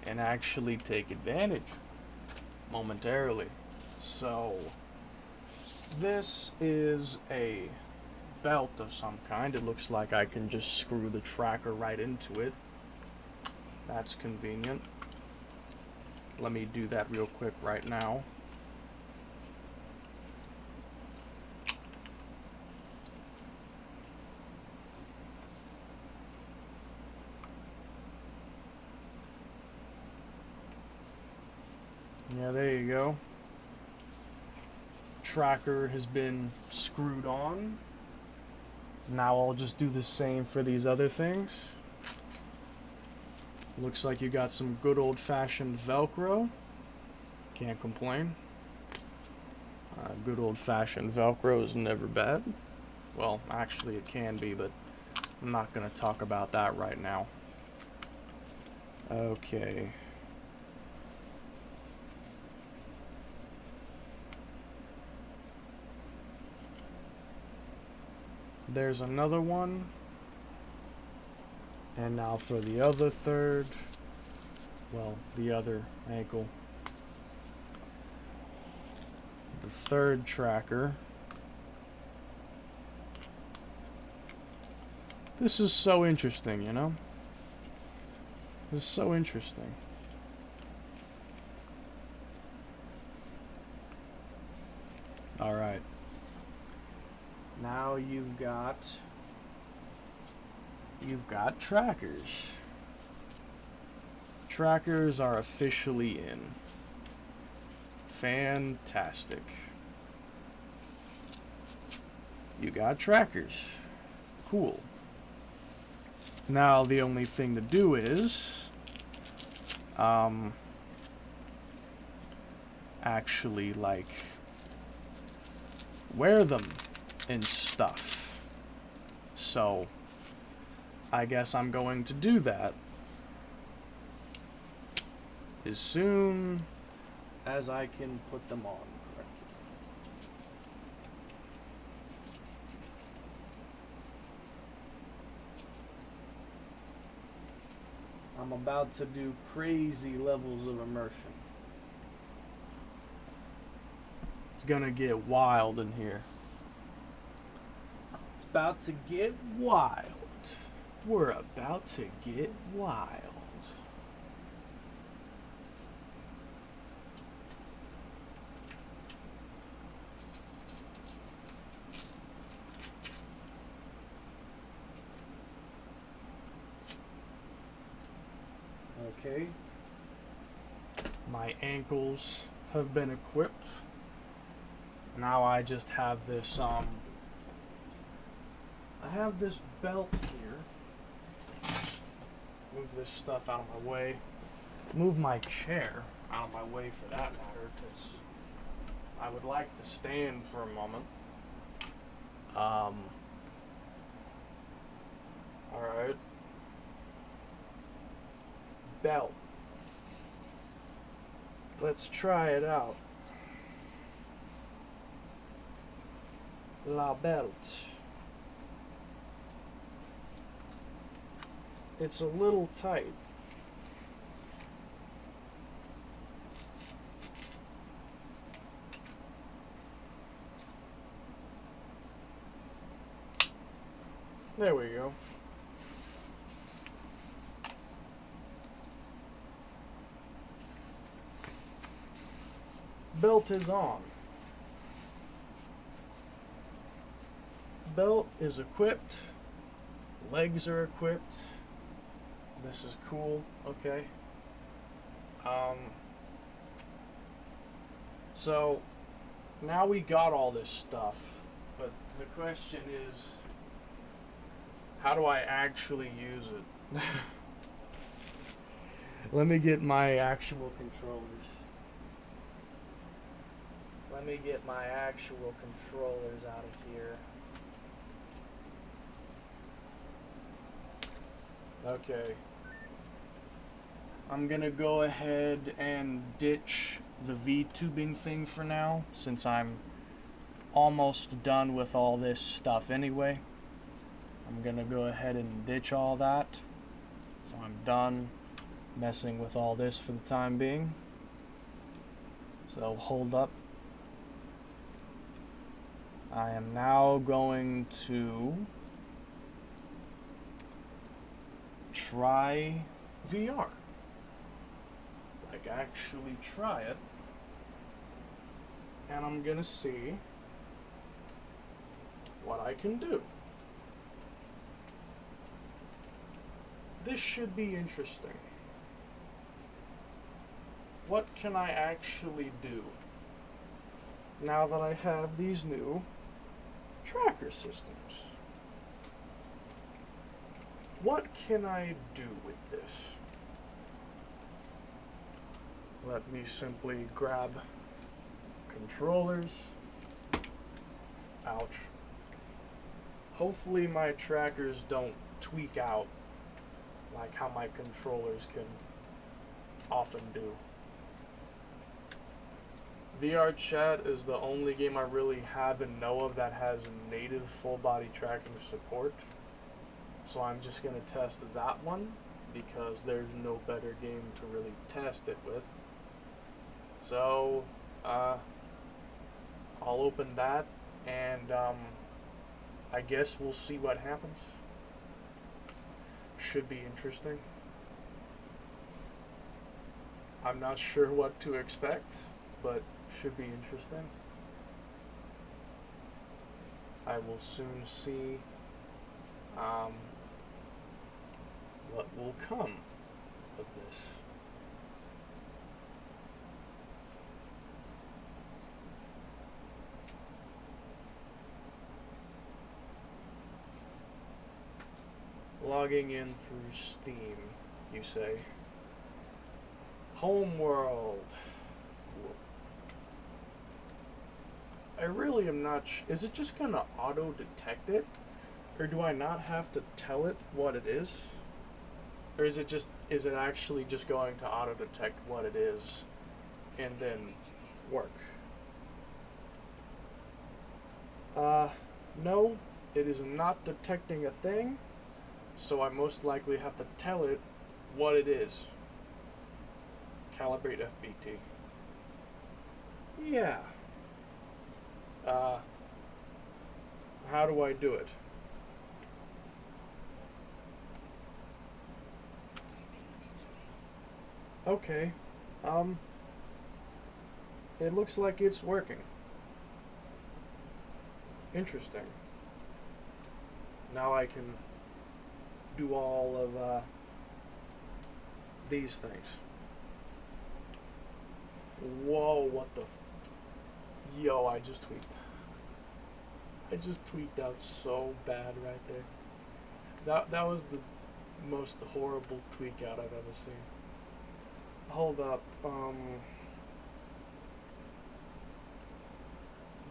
and actually take advantage momentarily. So this is a belt of some kind. It looks like I can just screw the tracker right into it. That's convenient. Let me do that real quick right now. Yeah, there you go. Tracker has been screwed on. Now I'll just do the same for these other things. Looks like you got some good old-fashioned Velcro. Can't complain. Good old-fashioned Velcro is never bad. Well, actually it can be, but I'm not going to talk about that right now. Okay. There's another one. And now for the other third. Well, the other ankle. The third tracker. This is so interesting, you know? This is so interesting. Alright. Now you've got trackers. Trackers are officially in. Fantastic. You got trackers. Cool. Now the only thing to do is actually like wear them and stuff. So I guess I'm going to do that as soon as I can put them on correctly. I'm about to do crazy levels of immersion. It's gonna get wild in here. It's about to get wild. We're about to get wild. Okay. My ankles have been equipped. Now I just have this I have this belt here. Move this stuff out of my way. Move my chair out of my way for that matter, because I would like to stand for a moment. Alright. Belt. Let's try it out. La belt. It's a little tight. There we go. Belt is on. Belt is equipped. Legs are equipped. This is cool. Okay. So now we got all this stuff, but the question is, how do I actually use it? Let me get my actual controllers. Let me get my actual controllers out of here. Okay. I'm gonna go ahead and ditch the V-tubing thing for now, since I'm almost done with all this stuff anyway. I'm gonna go ahead and ditch all that. So I'm done messing with all this for the time being. So hold up. I am now going to try VR. Like actually try it. And I'm gonna see what I can do. This should be interesting. What can I actually do now that I have these new tracker systems? What can I do with this? let me simply grab controllers. Ouch. Hopefully my trackers don't tweak out like how my controllers can often do. VR Chat is the only game I really have and know of that has native full body tracking support. So I'm just going to test that one because there's no better game to really test it with. So I'll open that and I guess we'll see what happens. Should be interesting. I'm not sure what to expect, but should be interesting. I will soon see what will come of this. Logging in through Steam, you say. Homeworld. I really am not is it just gonna auto detect it? Or do I not have to tell it what it is? Or is it actually just going to auto detect what it is and then work? No, it is not detecting a thing, so I most likely have to tell it what it is. Calibrate FBT. Yeah. How do I do it? Okay. It looks like it's working. Interesting. Now I can do all of these things. Whoa, what the yo, I just tweaked. I just tweaked out so bad right there. That was the most horrible tweak out I've ever seen. Hold up,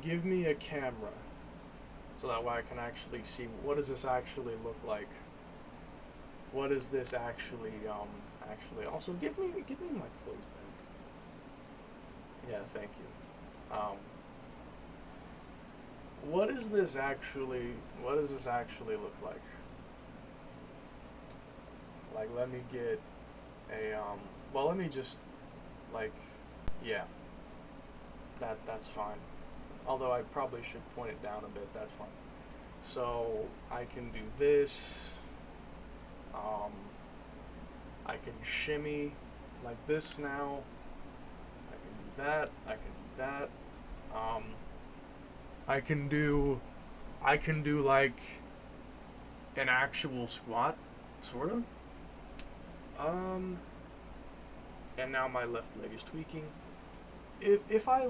give me a camera so that way I can actually see what does this actually look like. What is this actually also give me my clothes back. Yeah, thank you. What does this actually look like? Like, let me get a well, let me just like, yeah, that's fine. Although I probably should point it down a bit. That's fine. So I can do this. I can shimmy like this now. I can do that. I can do that. I can do like an actual squat, sort of. And now my left leg is tweaking. If I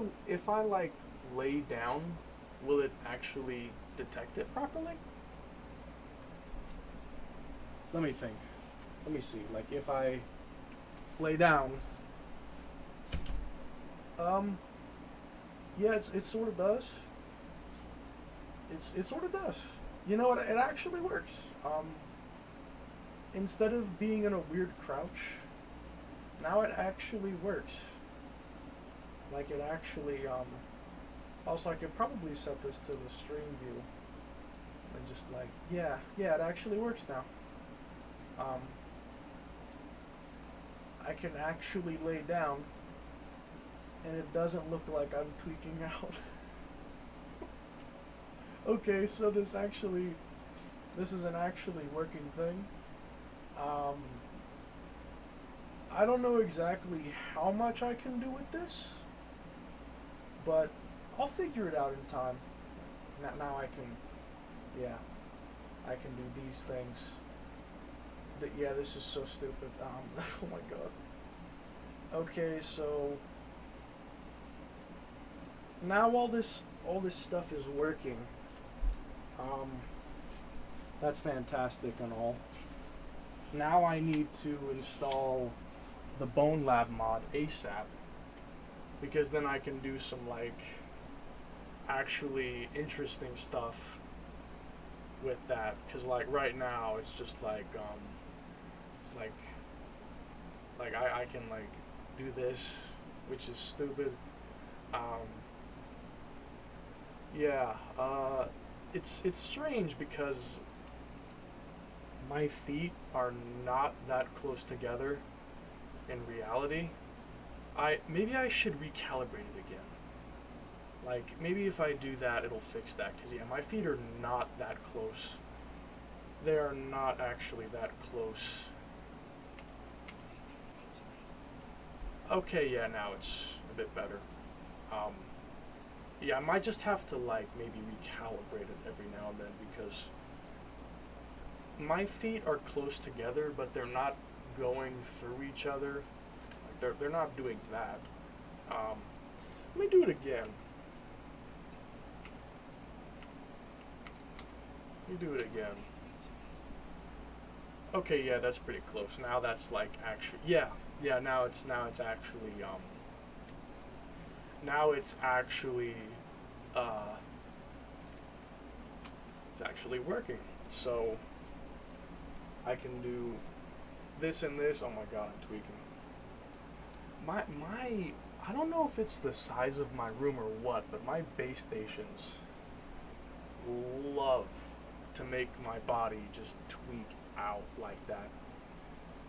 like lay down, will it actually detect it properly? Let me think. Let me see. Like if I lay down, yeah, it sort of does. It sort of does. You know what? It actually works. Instead of being in a weird crouch, now it actually works. Like it actually, also I could probably set this to the stream view and just like, yeah, it actually works now. I can actually lay down and it doesn't look like I'm tweaking out. Okay, so this is an actually working thing. I don't know exactly how much I can do with this, but I'll figure it out in time. Now I can, yeah, I can do these things. Yeah, this is so stupid. Oh my god. Okay, so now all this stuff is working. That's fantastic and all. Now I need to install the Bone Lab mod ASAP, because then I can do some like actually interesting stuff with that. Because like right now it's just like it's like I can like do this, which is stupid. Um, yeah, it's strange because my feet are not that close together in reality. Maybe I should recalibrate it again. Like maybe if I do that, it'll fix that. Cause yeah, my feet are not that close. They are not actually that close. Okay, yeah, now it's a bit better. Um, yeah, I might just have to like maybe recalibrate it every now and then because my feet are close together, but they're not going through each other. Like they're not doing that. Um, Let me do it again. Let me do it again. Okay, yeah, that's pretty close. Now that's like actually, yeah. Now uh, it's actually working. So I can do this and this. Oh my god, I'm tweaking. My I don't know if it's the size of my room or what, but my base stations love to make my body just tweak out like that.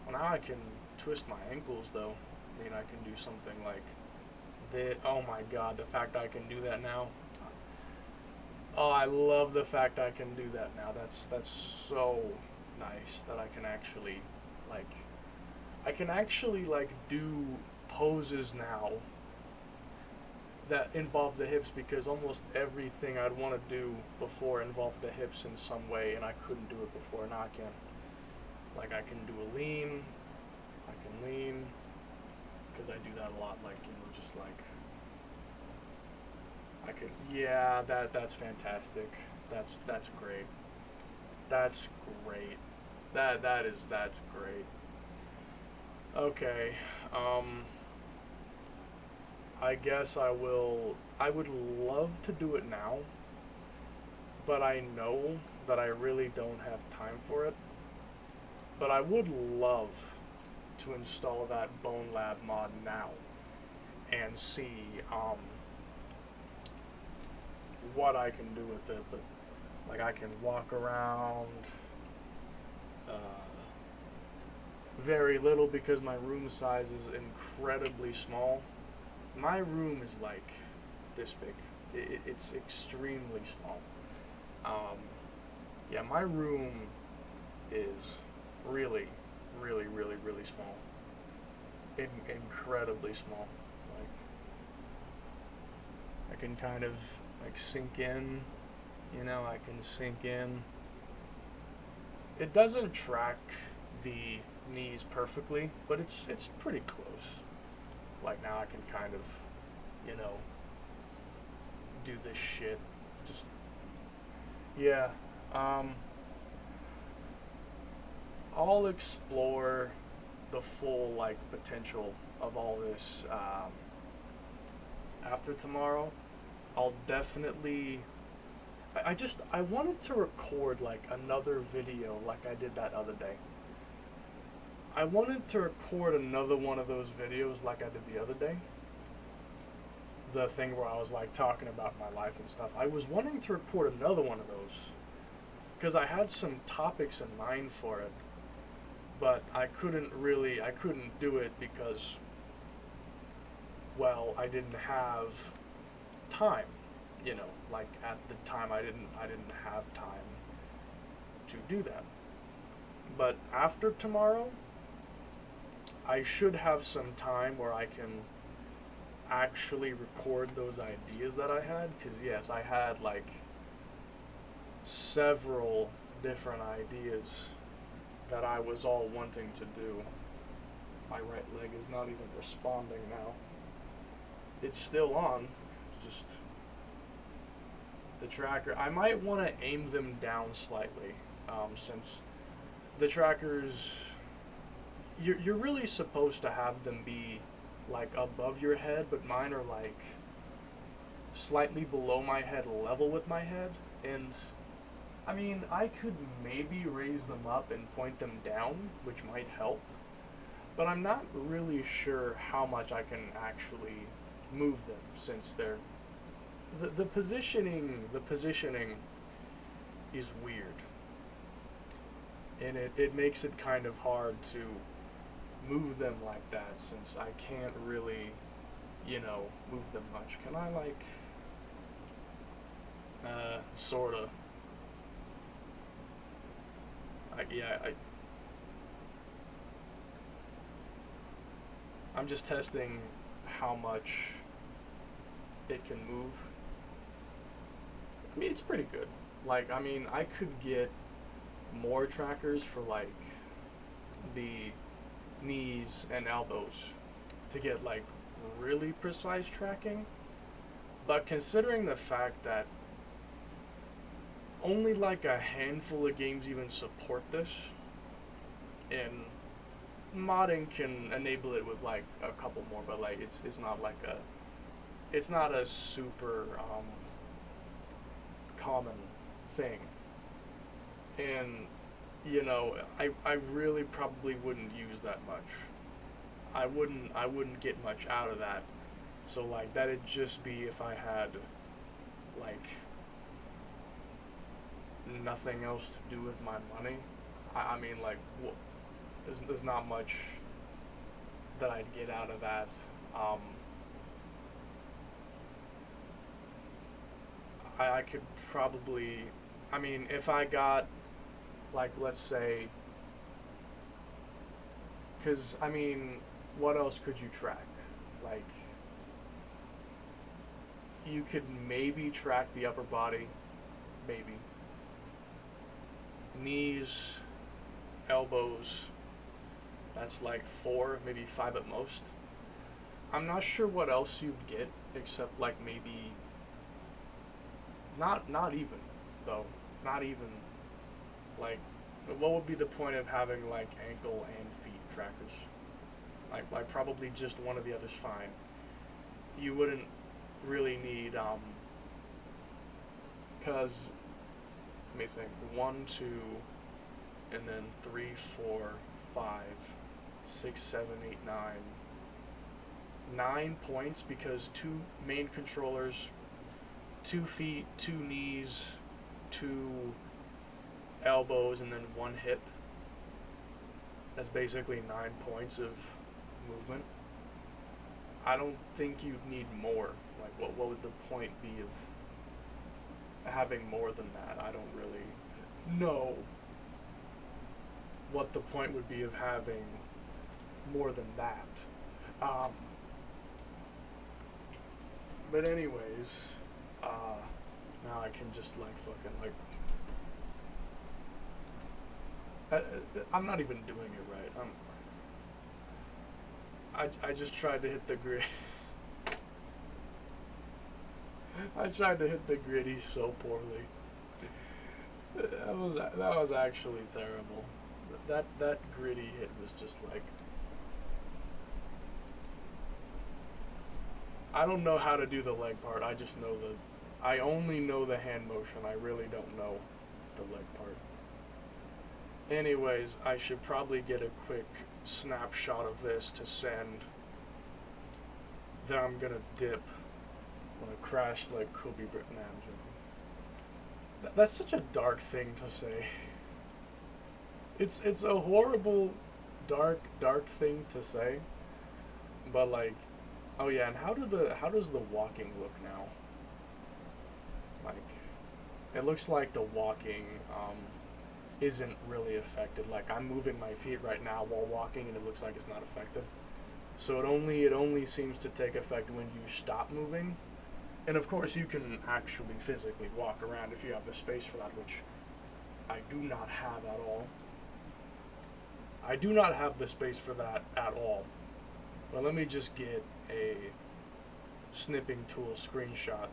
Well, now I can twist my ankles though. I mean, I can do something like this. Oh my god, the fact I can do that now. Oh, I love the fact I can do that now. That's so nice that I can actually like do poses now that involve the hips because almost everything I'd want to do before involved the hips in some way, and I couldn't do it before. Now I can. Like I can do a lean. I can lean because I do that a lot. Like just like I can. Yeah, that's fantastic. That's great. That's great. That's great. Okay. Um. I guess I will. I would love to do it now, but I know that I really don't have time for it. But I would love to install that Bone Lab mod now and see what I can do with it. But like I can walk around uh, very little because my room size is incredibly small. My room is like this big. It's extremely small. Um, yeah, my room is really, really small. Incredibly small. Like I can kind of like sink in, I can sink in. It doesn't track the knees perfectly, but it's pretty close. Like now I can kind of, you know, do this shit. Just yeah. Um I'll explore the full like potential of all this after tomorrow. I'll definitely I wanted to record like another video like I did that other day. I wanted to record another one of those videos like I did the other day. The thing where I was like talking about my life and stuff. I was wanting to record another one of those because I had some topics in mind for it, but I couldn't do it because well, I didn't have time, like at the time I didn't have time to do that. But after tomorrow, I should have some time where I can actually record those ideas that I had. Because, yes, I had like several different ideas that I was all wanting to do. My right leg is not even responding now. It's still on. It's just the tracker. I might want to aim them down slightly since the trackers you're really supposed to have them be like above your head, but mine are like slightly below my head, level with my head. And I mean, I could maybe raise them up and point them down, which might help, but I'm not really sure how much I can actually move them since they're the positioning is weird, and it makes it kind of hard to move them like that since I can't really, move them much. Can I like sorta. Yeah, I'm just testing how much it can move. I mean, it's pretty good. Like, I mean, I could get more trackers for like the knees and elbows to get like really precise tracking. But considering the fact that only like a handful of games even support this, and modding can enable it with like a couple more, but like it's not like it's not a super common thing. And I really probably wouldn't use that much. I wouldn't get much out of that. So like that'd just be if I had like nothing else to do with my money. I mean like there's not much that I'd get out of that. Um, I could probably, I mean, if I got like let's say, because I mean, what else could you track? Like you could maybe track the upper body, maybe knees, elbows. That's like four, maybe five at most. I'm not sure what else you'd get except like maybe not even though, not even like what would be the point of having like ankle and feet trackers? Like probably just one of the others fine. You wouldn't really need cause let me think, one, two, and then three, four, five, six, seven, eight, nine. 9 points because two main controllers, 2 feet, two knees, two elbows, and then one hip. That's basically 9 points of movement. I don't think you'd need more. Like, what would the point be of having more than that? I don't really know what the point would be of having more than that. Um, but anyways, uh, now I can just like fucking like I'm not even doing it right. I just tried to hit the grid. I tried to hit the griddy so poorly. That was actually terrible. That gritty hit was just like I don't know how to do the leg part. I just know I only know the hand motion. I really don't know the leg part. Anyways, I should probably get a quick snapshot of this to send. Then I'm gonna dip. I'm gonna crash like Kobe Bryant. That's such a dark thing to say. It's a horrible, dark thing to say. But like, oh yeah, and how does the walking look now? Like, it looks like the walking isn't really affected. Like I'm moving my feet right now while walking, and it looks like it's not affected. So it only seems to take effect when you stop moving. And of course, you can actually physically walk around if you have the space for that, which I do not have at all. I do not have the space for that at all. But let me just get a snipping tool screenshot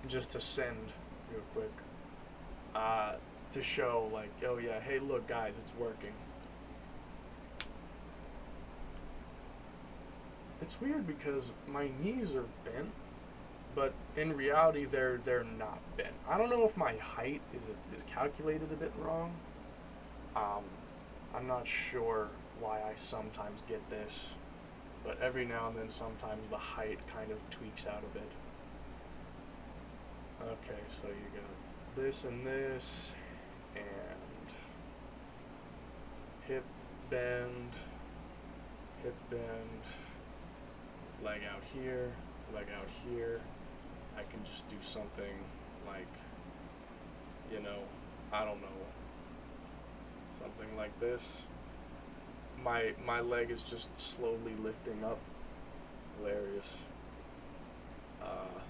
just to send real quick to show like, oh yeah, hey look guys, it's working. it's weird because my knees are bent, but in reality they're not bent. I don't know if my height is calculated a bit wrong. Um, I'm not sure why I sometimes get this, but every now and then sometimes the height kind of tweaks out a bit. Okay, so you got this and this, and hip bend, leg out here, leg out here. I can just do something like, you know, I don't know, something like this. My leg is just slowly lifting up. Hilarious. Uh,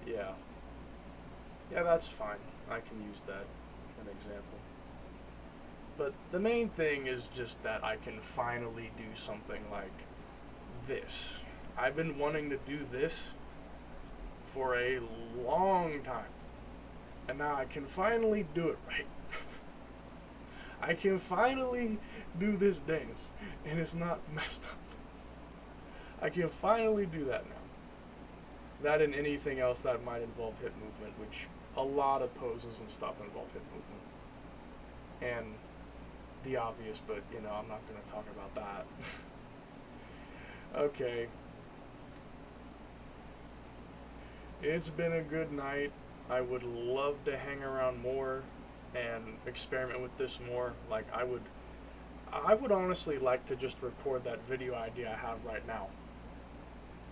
yeah. Yeah, that's fine. I can use that as an example. But the main thing is just that I can finally do something like this. I've been wanting to do this for a long time. And now I can finally do it right. I can finally do this dance, and it's not messed up. I can finally do that now. That and anything else that might involve hip movement, which a lot of poses and stuff involve hip movement. And the obvious, but you know, I'm not going to talk about that. Okay. It's been a good night. I would love to hang around more and experiment with this more. Like I would honestly like to just record that video idea I have right now.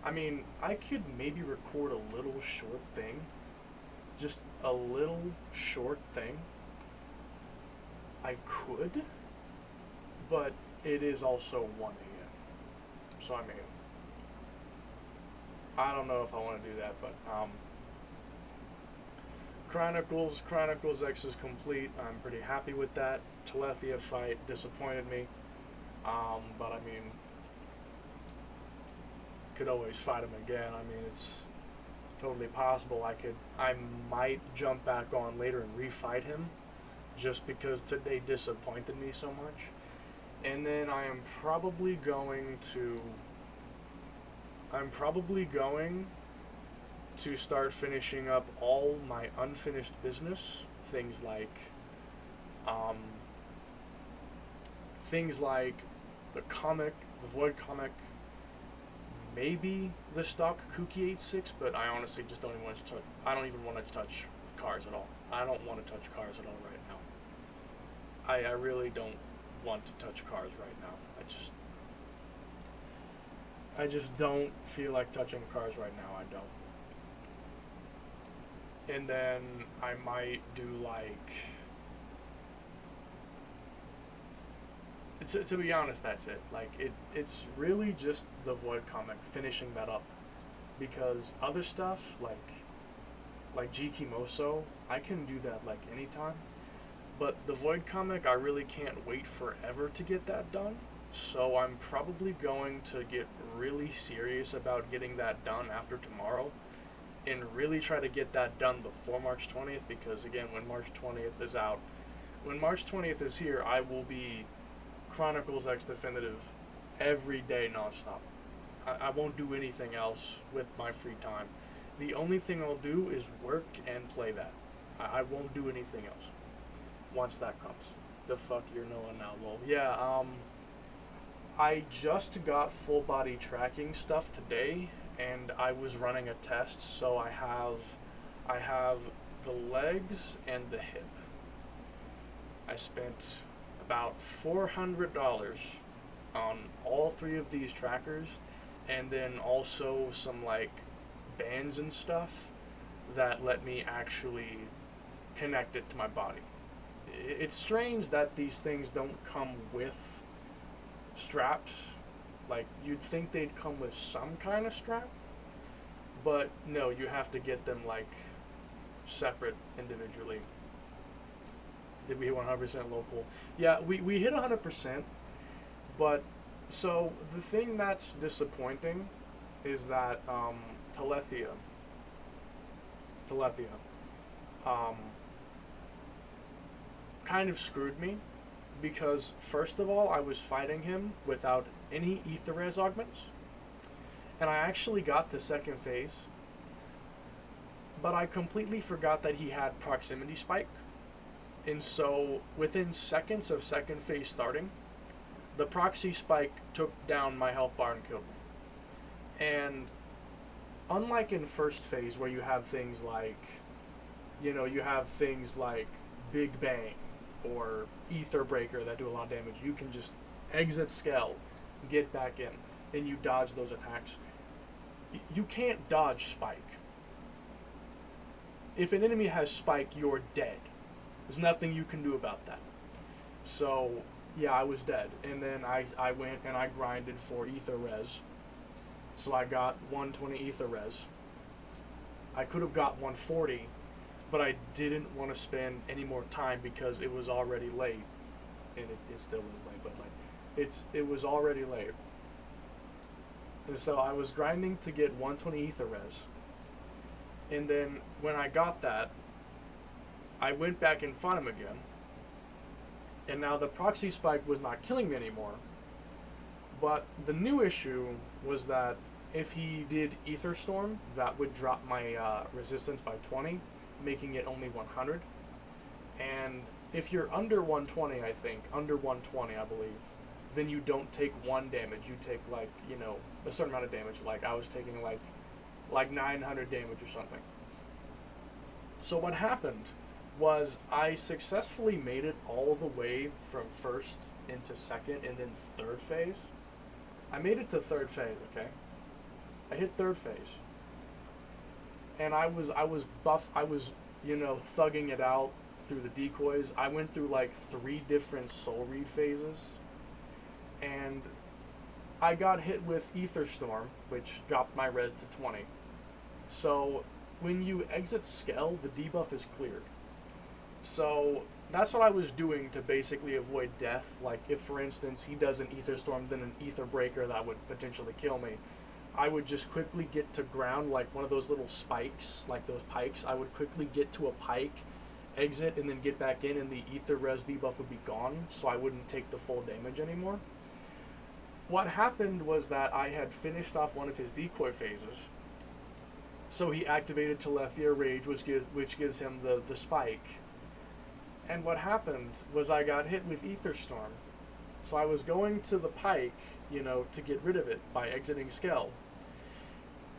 I mean, I could maybe record a little short thing. Just a little short thing. I could, but it is also 1 a.m. So I mean, I don't know if I want to do that, but Chronicles X is complete. I'm pretty happy with that. Telethia fight disappointed me, but I mean, could always fight him again. I mean, it's totally possible. I might jump back on later and refight him, just because today disappointed me so much. And then I'm probably going to start finishing up all my unfinished business. Things like, um, the comic, the Void comic, maybe the stock Kuki 86, but I honestly just don't even want to touch. I don't even want to touch cars at all. I don't want to touch cars at all right now. I really don't want to touch cars right now. I just don't feel like touching cars right now. I don't. And then I might do like, to be honest, that's it. Like it's really just the Void comic, finishing that up, because other stuff like G Kimoso, I can do that like anytime. But the Void comic, I really can't wait forever to get that done. So I'm probably going to get really serious about getting that done after tomorrow, and really try to get that done before March 20th, because again, when March 20th is out, when March 20th is here, I will be Chronicles X Definitive every day nonstop. I won't do anything else with my free time. The only thing I'll do is work and play that. I won't do anything else once that comes. The fuck you're Noah now, lol. Yeah, I just got full body tracking stuff today, and I was running a test, so I have the legs and the hip. I spent about $400 on all three of these trackers, and then also some like bands and stuff that let me actually connect it to my body. It's strange that these things don't come with straps. Like, you'd think they'd come with some kind of strap, but no, you have to get them like separate individually. Did we hit 100% local? Yeah, we hit 100%, but so the thing that's disappointing is that Telethia, um, kind of screwed me, because first of all, I was fighting him without any Aetherres augments, and I actually got the second phase, but I completely forgot that he had proximity spike, and so within seconds of second phase starting, the proxy spike took down my health bar and killed me. And unlike in first phase where you have things like, you have things like Big Bang or Ether Breaker that do a lot of damage, you can just exit Skell, get back in, and you dodge those attacks. You can't dodge Spike. If an enemy has Spike, you're dead. There's nothing you can do about that. So, yeah, I was dead. And then I went and I grinded for Ether Res. So I got 120 Ether Res. I could have got 140, but I didn't want to spend any more time because it was already late. And it still is late, but like, it was already late. And so I was grinding to get 120 Ether Res. And then when I got that, I went back and fought him again. And now the proxy spike was not killing me anymore. But the new issue was that if he did Ether Storm, that would drop my resistance by 20, making it only 100. And if you're under 120, I think, under 120, I believe, then you don't take 1 damage. You take, like, a certain amount of damage. Like, I was taking, like 900 damage or something. So what happened was I successfully made it all the way from first into second and then third phase. I made it to third phase, okay? I hit third phase. And I was buff, I was, thugging it out through the decoys. I went through like 3 different soul read phases. And I got hit with Ether Storm, which dropped my res to 20. So when you exit Skell, the debuff is cleared. So that's what I was doing to basically avoid death. Like, if for instance he does an Ether Storm, then an Ether Breaker that would potentially kill me, I would just quickly get to ground, like one of those little spikes, like those pikes. I would quickly get to a pike, exit, and then get back in, and the Ether Res debuff would be gone, so I wouldn't take the full damage anymore. What happened was that I had finished off one of his decoy phases, so he activated Telethia Rage, which gives him the spike. And what happened was I got hit with Ether Storm. So I was going to the pike, to get rid of it by exiting Skell.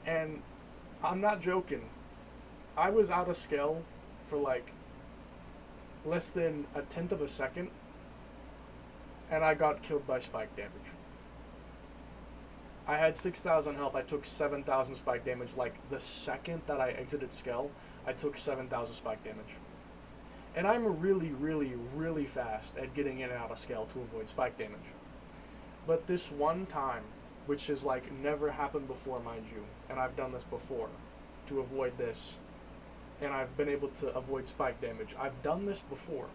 And I'm not joking. I was out of Skell for like less than 1/10 of a second, and I got killed by spike damage. I had 6,000 health. I took 7,000 spike damage. Like, the second that I exited Skell, I took 7,000 spike damage. And I'm really, really, really fast at getting in and out of Skell to avoid spike damage. But this one time, which has like never happened before, mind you, and I've done this before to avoid this, and I've been able to avoid spike damage. I've done this before.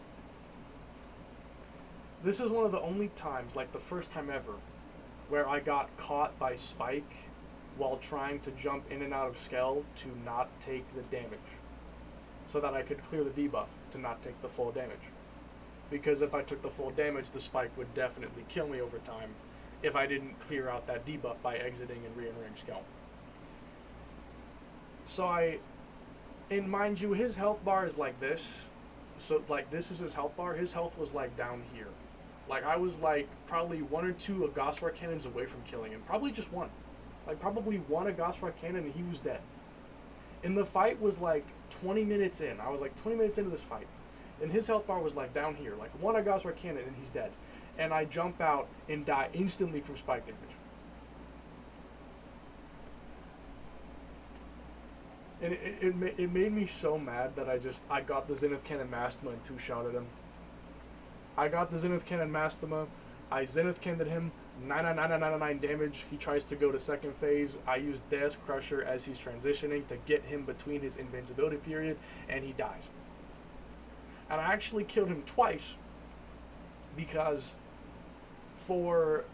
This is one of the only times, like the first time ever, where I got caught by spike while trying to jump in and out of Skell to not take the damage, so that I could clear the debuff to not take the full damage. Because if I took the full damage, the spike would definitely kill me over time if I didn't clear out that debuff by exiting and re-entering Skell. So and mind you, his health bar is like this. So like, this is his health bar. His health was like down here. Like, I was like probably 1 or 2 Agosvar cannons away from killing him. Probably just 1. Like, probably 1 Agosvar cannon and he was dead. And the fight was like 20 minutes in. I was like 20 minutes into this fight. And his health bar was like down here. Like 1 Agosvar cannon and he's dead. And I jump out and die instantly from spike damage. And it made me so mad that I got the Zenith Cannon Mastema and 2-shotted him. I got the Zenith Cannon Mastema. I Zenith Cannoned him. 99999 damage. He tries to go to second phase. I use Death Crusher as he's transitioning to get him between his invincibility period, and he dies. And I actually killed him twice because for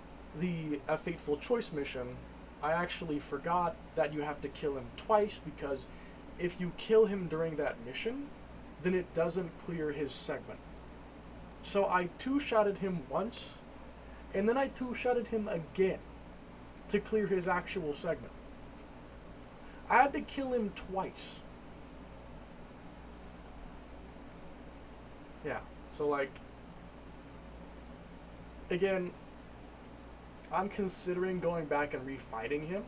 a Fateful Choice mission, I actually forgot that you have to kill him twice, because if you kill him during that mission, then it doesn't clear his segment. So I 2-shotted him once, and then I 2-shotted him again to clear his actual segment. I had to kill him twice. Yeah, so like, again, I'm considering going back and refighting him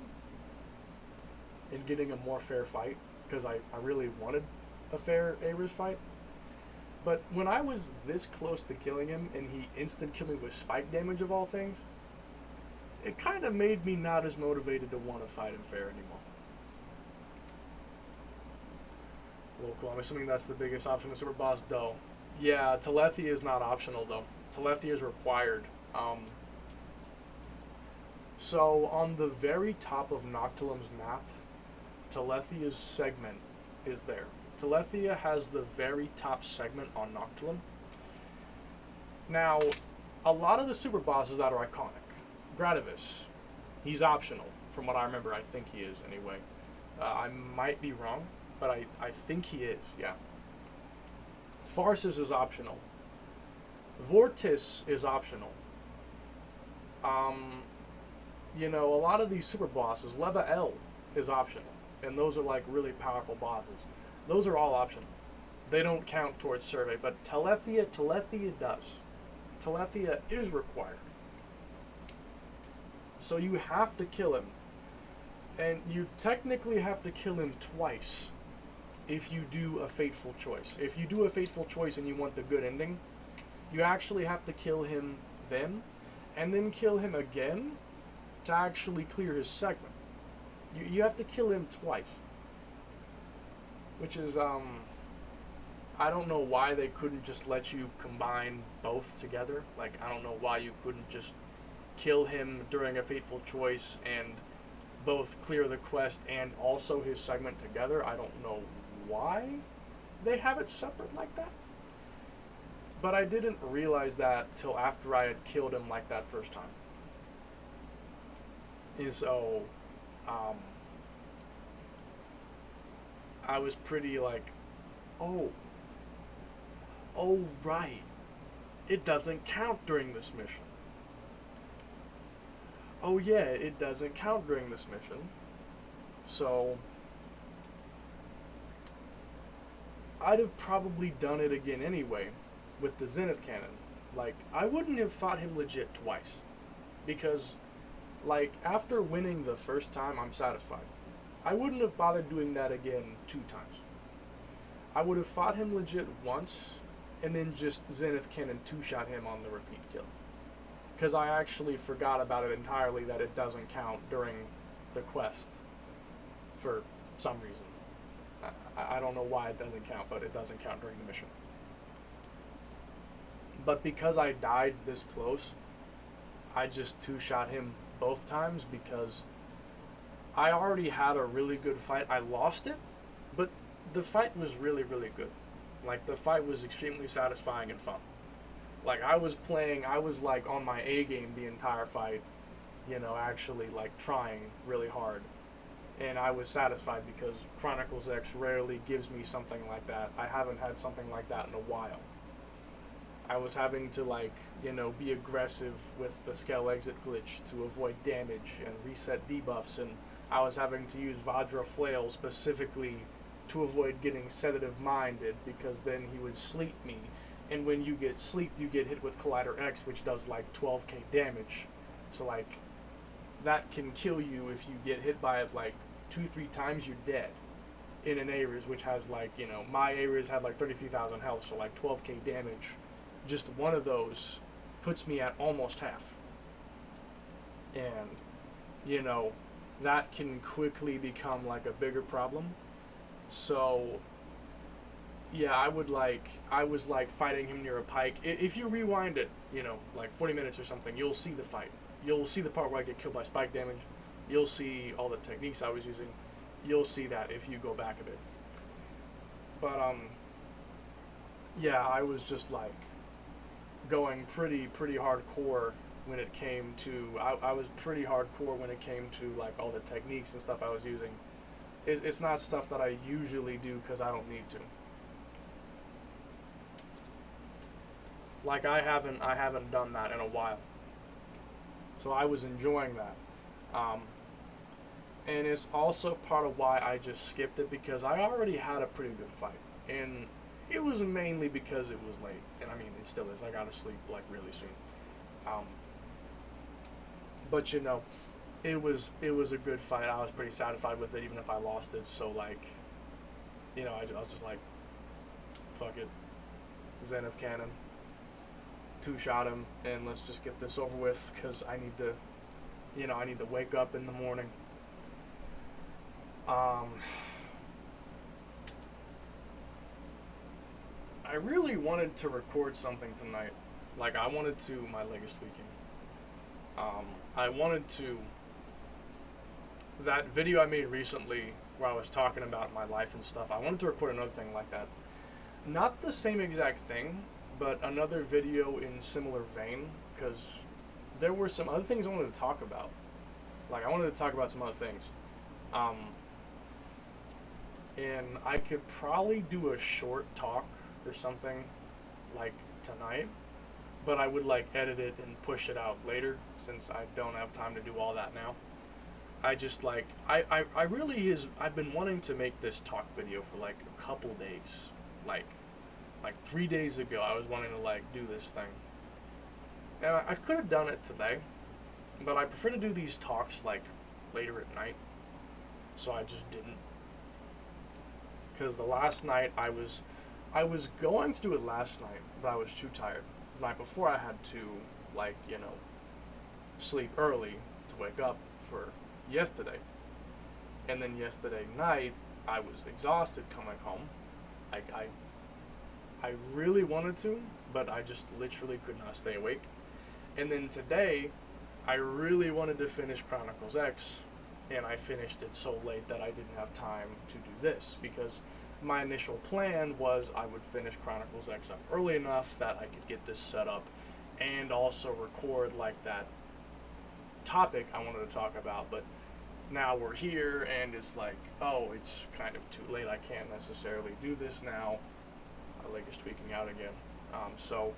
and getting a more fair fight, because I really wanted a fair Ares fight. But when I was this close to killing him and he instant killed me with spike damage of all things, it kind of made me not as motivated to want to fight him fair anymore. Local, I'm assuming that's the biggest option with Super Boss Doe. Yeah, telethia is not optional though. Telethia is required. So on the very top of Noctilum's map, Telethia's segment is there. Telethia has the very top segment on Noctilum. Now, a lot of the super bosses that are iconic. Gradivis, he's optional, from what I remember. I think he is, anyway. I might be wrong, but I think he is, yeah. Pharsis is optional. Vortis is optional. You know, a lot of these super bosses, Leva L is optional, and those are like really powerful bosses. Those are all optional. They don't count towards survey, but Telethia does. Telethia is required. So you have to kill him. And you technically have to kill him twice if you do a fateful choice. If you do a fateful choice and you want the good ending, you actually have to kill him then, and then kill him again to actually clear his segment. You have to kill him twice. Which is, I don't know why they couldn't just let you combine both together. Like, I don't know why you couldn't just kill him during a fateful choice and both clear the quest and also his segment together. I don't know why they have it separate like that. But I didn't realize that till after I had killed him like that first time. And so, I was pretty like, oh, right, it doesn't count during this mission. Oh yeah, it doesn't count during this mission. So, I'd have probably done it again anyway, with the Zenith Cannon. Like, I wouldn't have fought him legit twice. Because, like, after winning the first time, I'm satisfied. I wouldn't have bothered doing that again 2 times. I would have fought him legit once, and then just Zenith Cannon 2-shot him on the repeat kill. Because I actually forgot about it entirely, that it doesn't count during the quest. For some reason. I don't know why it doesn't count, but it doesn't count during the mission. But because I died this close, I just 2-shot him both times because I already had a really good fight. I lost it, but the fight was really, really good. Like, the fight was extremely satisfying and fun. Like, I was like on my A game the entire fight, you know, actually like trying really hard. And I was satisfied because Chronicles X rarely gives me something like that. I haven't had something like that in a while. I was having to, like, you know, be aggressive with the scale exit glitch to avoid damage and reset debuffs, and I was having to use Vajra Flail specifically to avoid getting sedative minded, because then he would sleep me, and when you get sleep, you get hit with Collider X, which does like 12k damage. So like, that can kill you if you get hit by it like 2-3 times, you're dead. In an Ares, which has like, you know, my Ares had like 33,000 health, so like 12k damage. Just one of those puts me at almost half. And, you know, that can quickly become like a bigger problem. So, yeah, I was like fighting him near a pike. If you rewind it, you know, like 40 minutes or something, you'll see the fight. You'll see the part where I get killed by spike damage. You'll see all the techniques I was using. You'll see that if you go back a bit. But, yeah, I was just like going pretty hardcore when it came to, I was pretty hardcore when it came to like all the techniques and stuff I was using. It's not stuff that I usually do because I don't need to. Like, I haven't done that in a while. So I was enjoying that. And it's also part of why I just skipped it, because I already had a pretty good fight. And it was mainly because it was late. And I mean, it still is. I gotta sleep like really soon. Um, but you know, it was a good fight. I was pretty satisfied with it, even if I lost it. So like, I was just like, fuck it, Zenith Cannon, two shot him, and let's just get this over with, because I need to wake up in the morning. Um, I really wanted to record something tonight. Like, I wanted to, my leg is tweaking. I wanted to, that video I made recently where I was talking about my life and stuff, I wanted to record another thing like that. Not the same exact thing, but another video in similar vein, because there were some other things I wanted to talk about. Like, I wanted to talk about some other things. Um, and I could probably do a short talk or something, like, tonight, but I would, like, edit it and push it out later, since I don't have time to do all that now. I just, like, I really I've been wanting to make this talk video for, like, a couple days. Like 3 days ago, I was wanting to, like, do this thing. And I could have done it today, but I prefer to do these talks, like, later at night, so I just didn't. Because the last night I was going to do it last night, but I was too tired. The night before I had to, like, sleep early to wake up for yesterday. And then yesterday night, I was exhausted coming home. Like, I really wanted to, but I just literally could not stay awake. And then today, I really wanted to finish Chronicles X, and I finished it so late that I didn't have time to do this, because my initial plan was I would finish Chronicles X up early enough that I could get this set up and also record, like, that topic I wanted to talk about. But now we're here, and it's like, oh, it's kind of too late. I can't necessarily do this now. My leg is tweaking out again. So,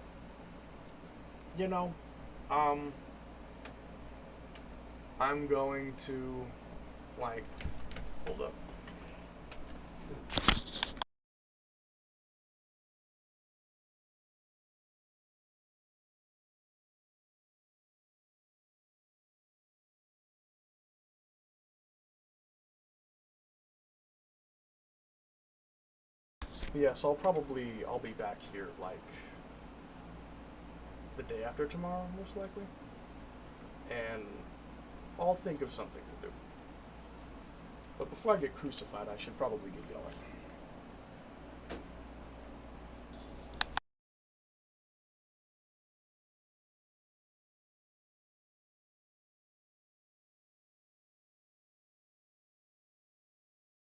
you know, um, I'm going to, like, hold up. Yes, I'll be back here, like, the day after tomorrow, most likely. And I'll think of something to do. But before I get crucified, I should probably get going.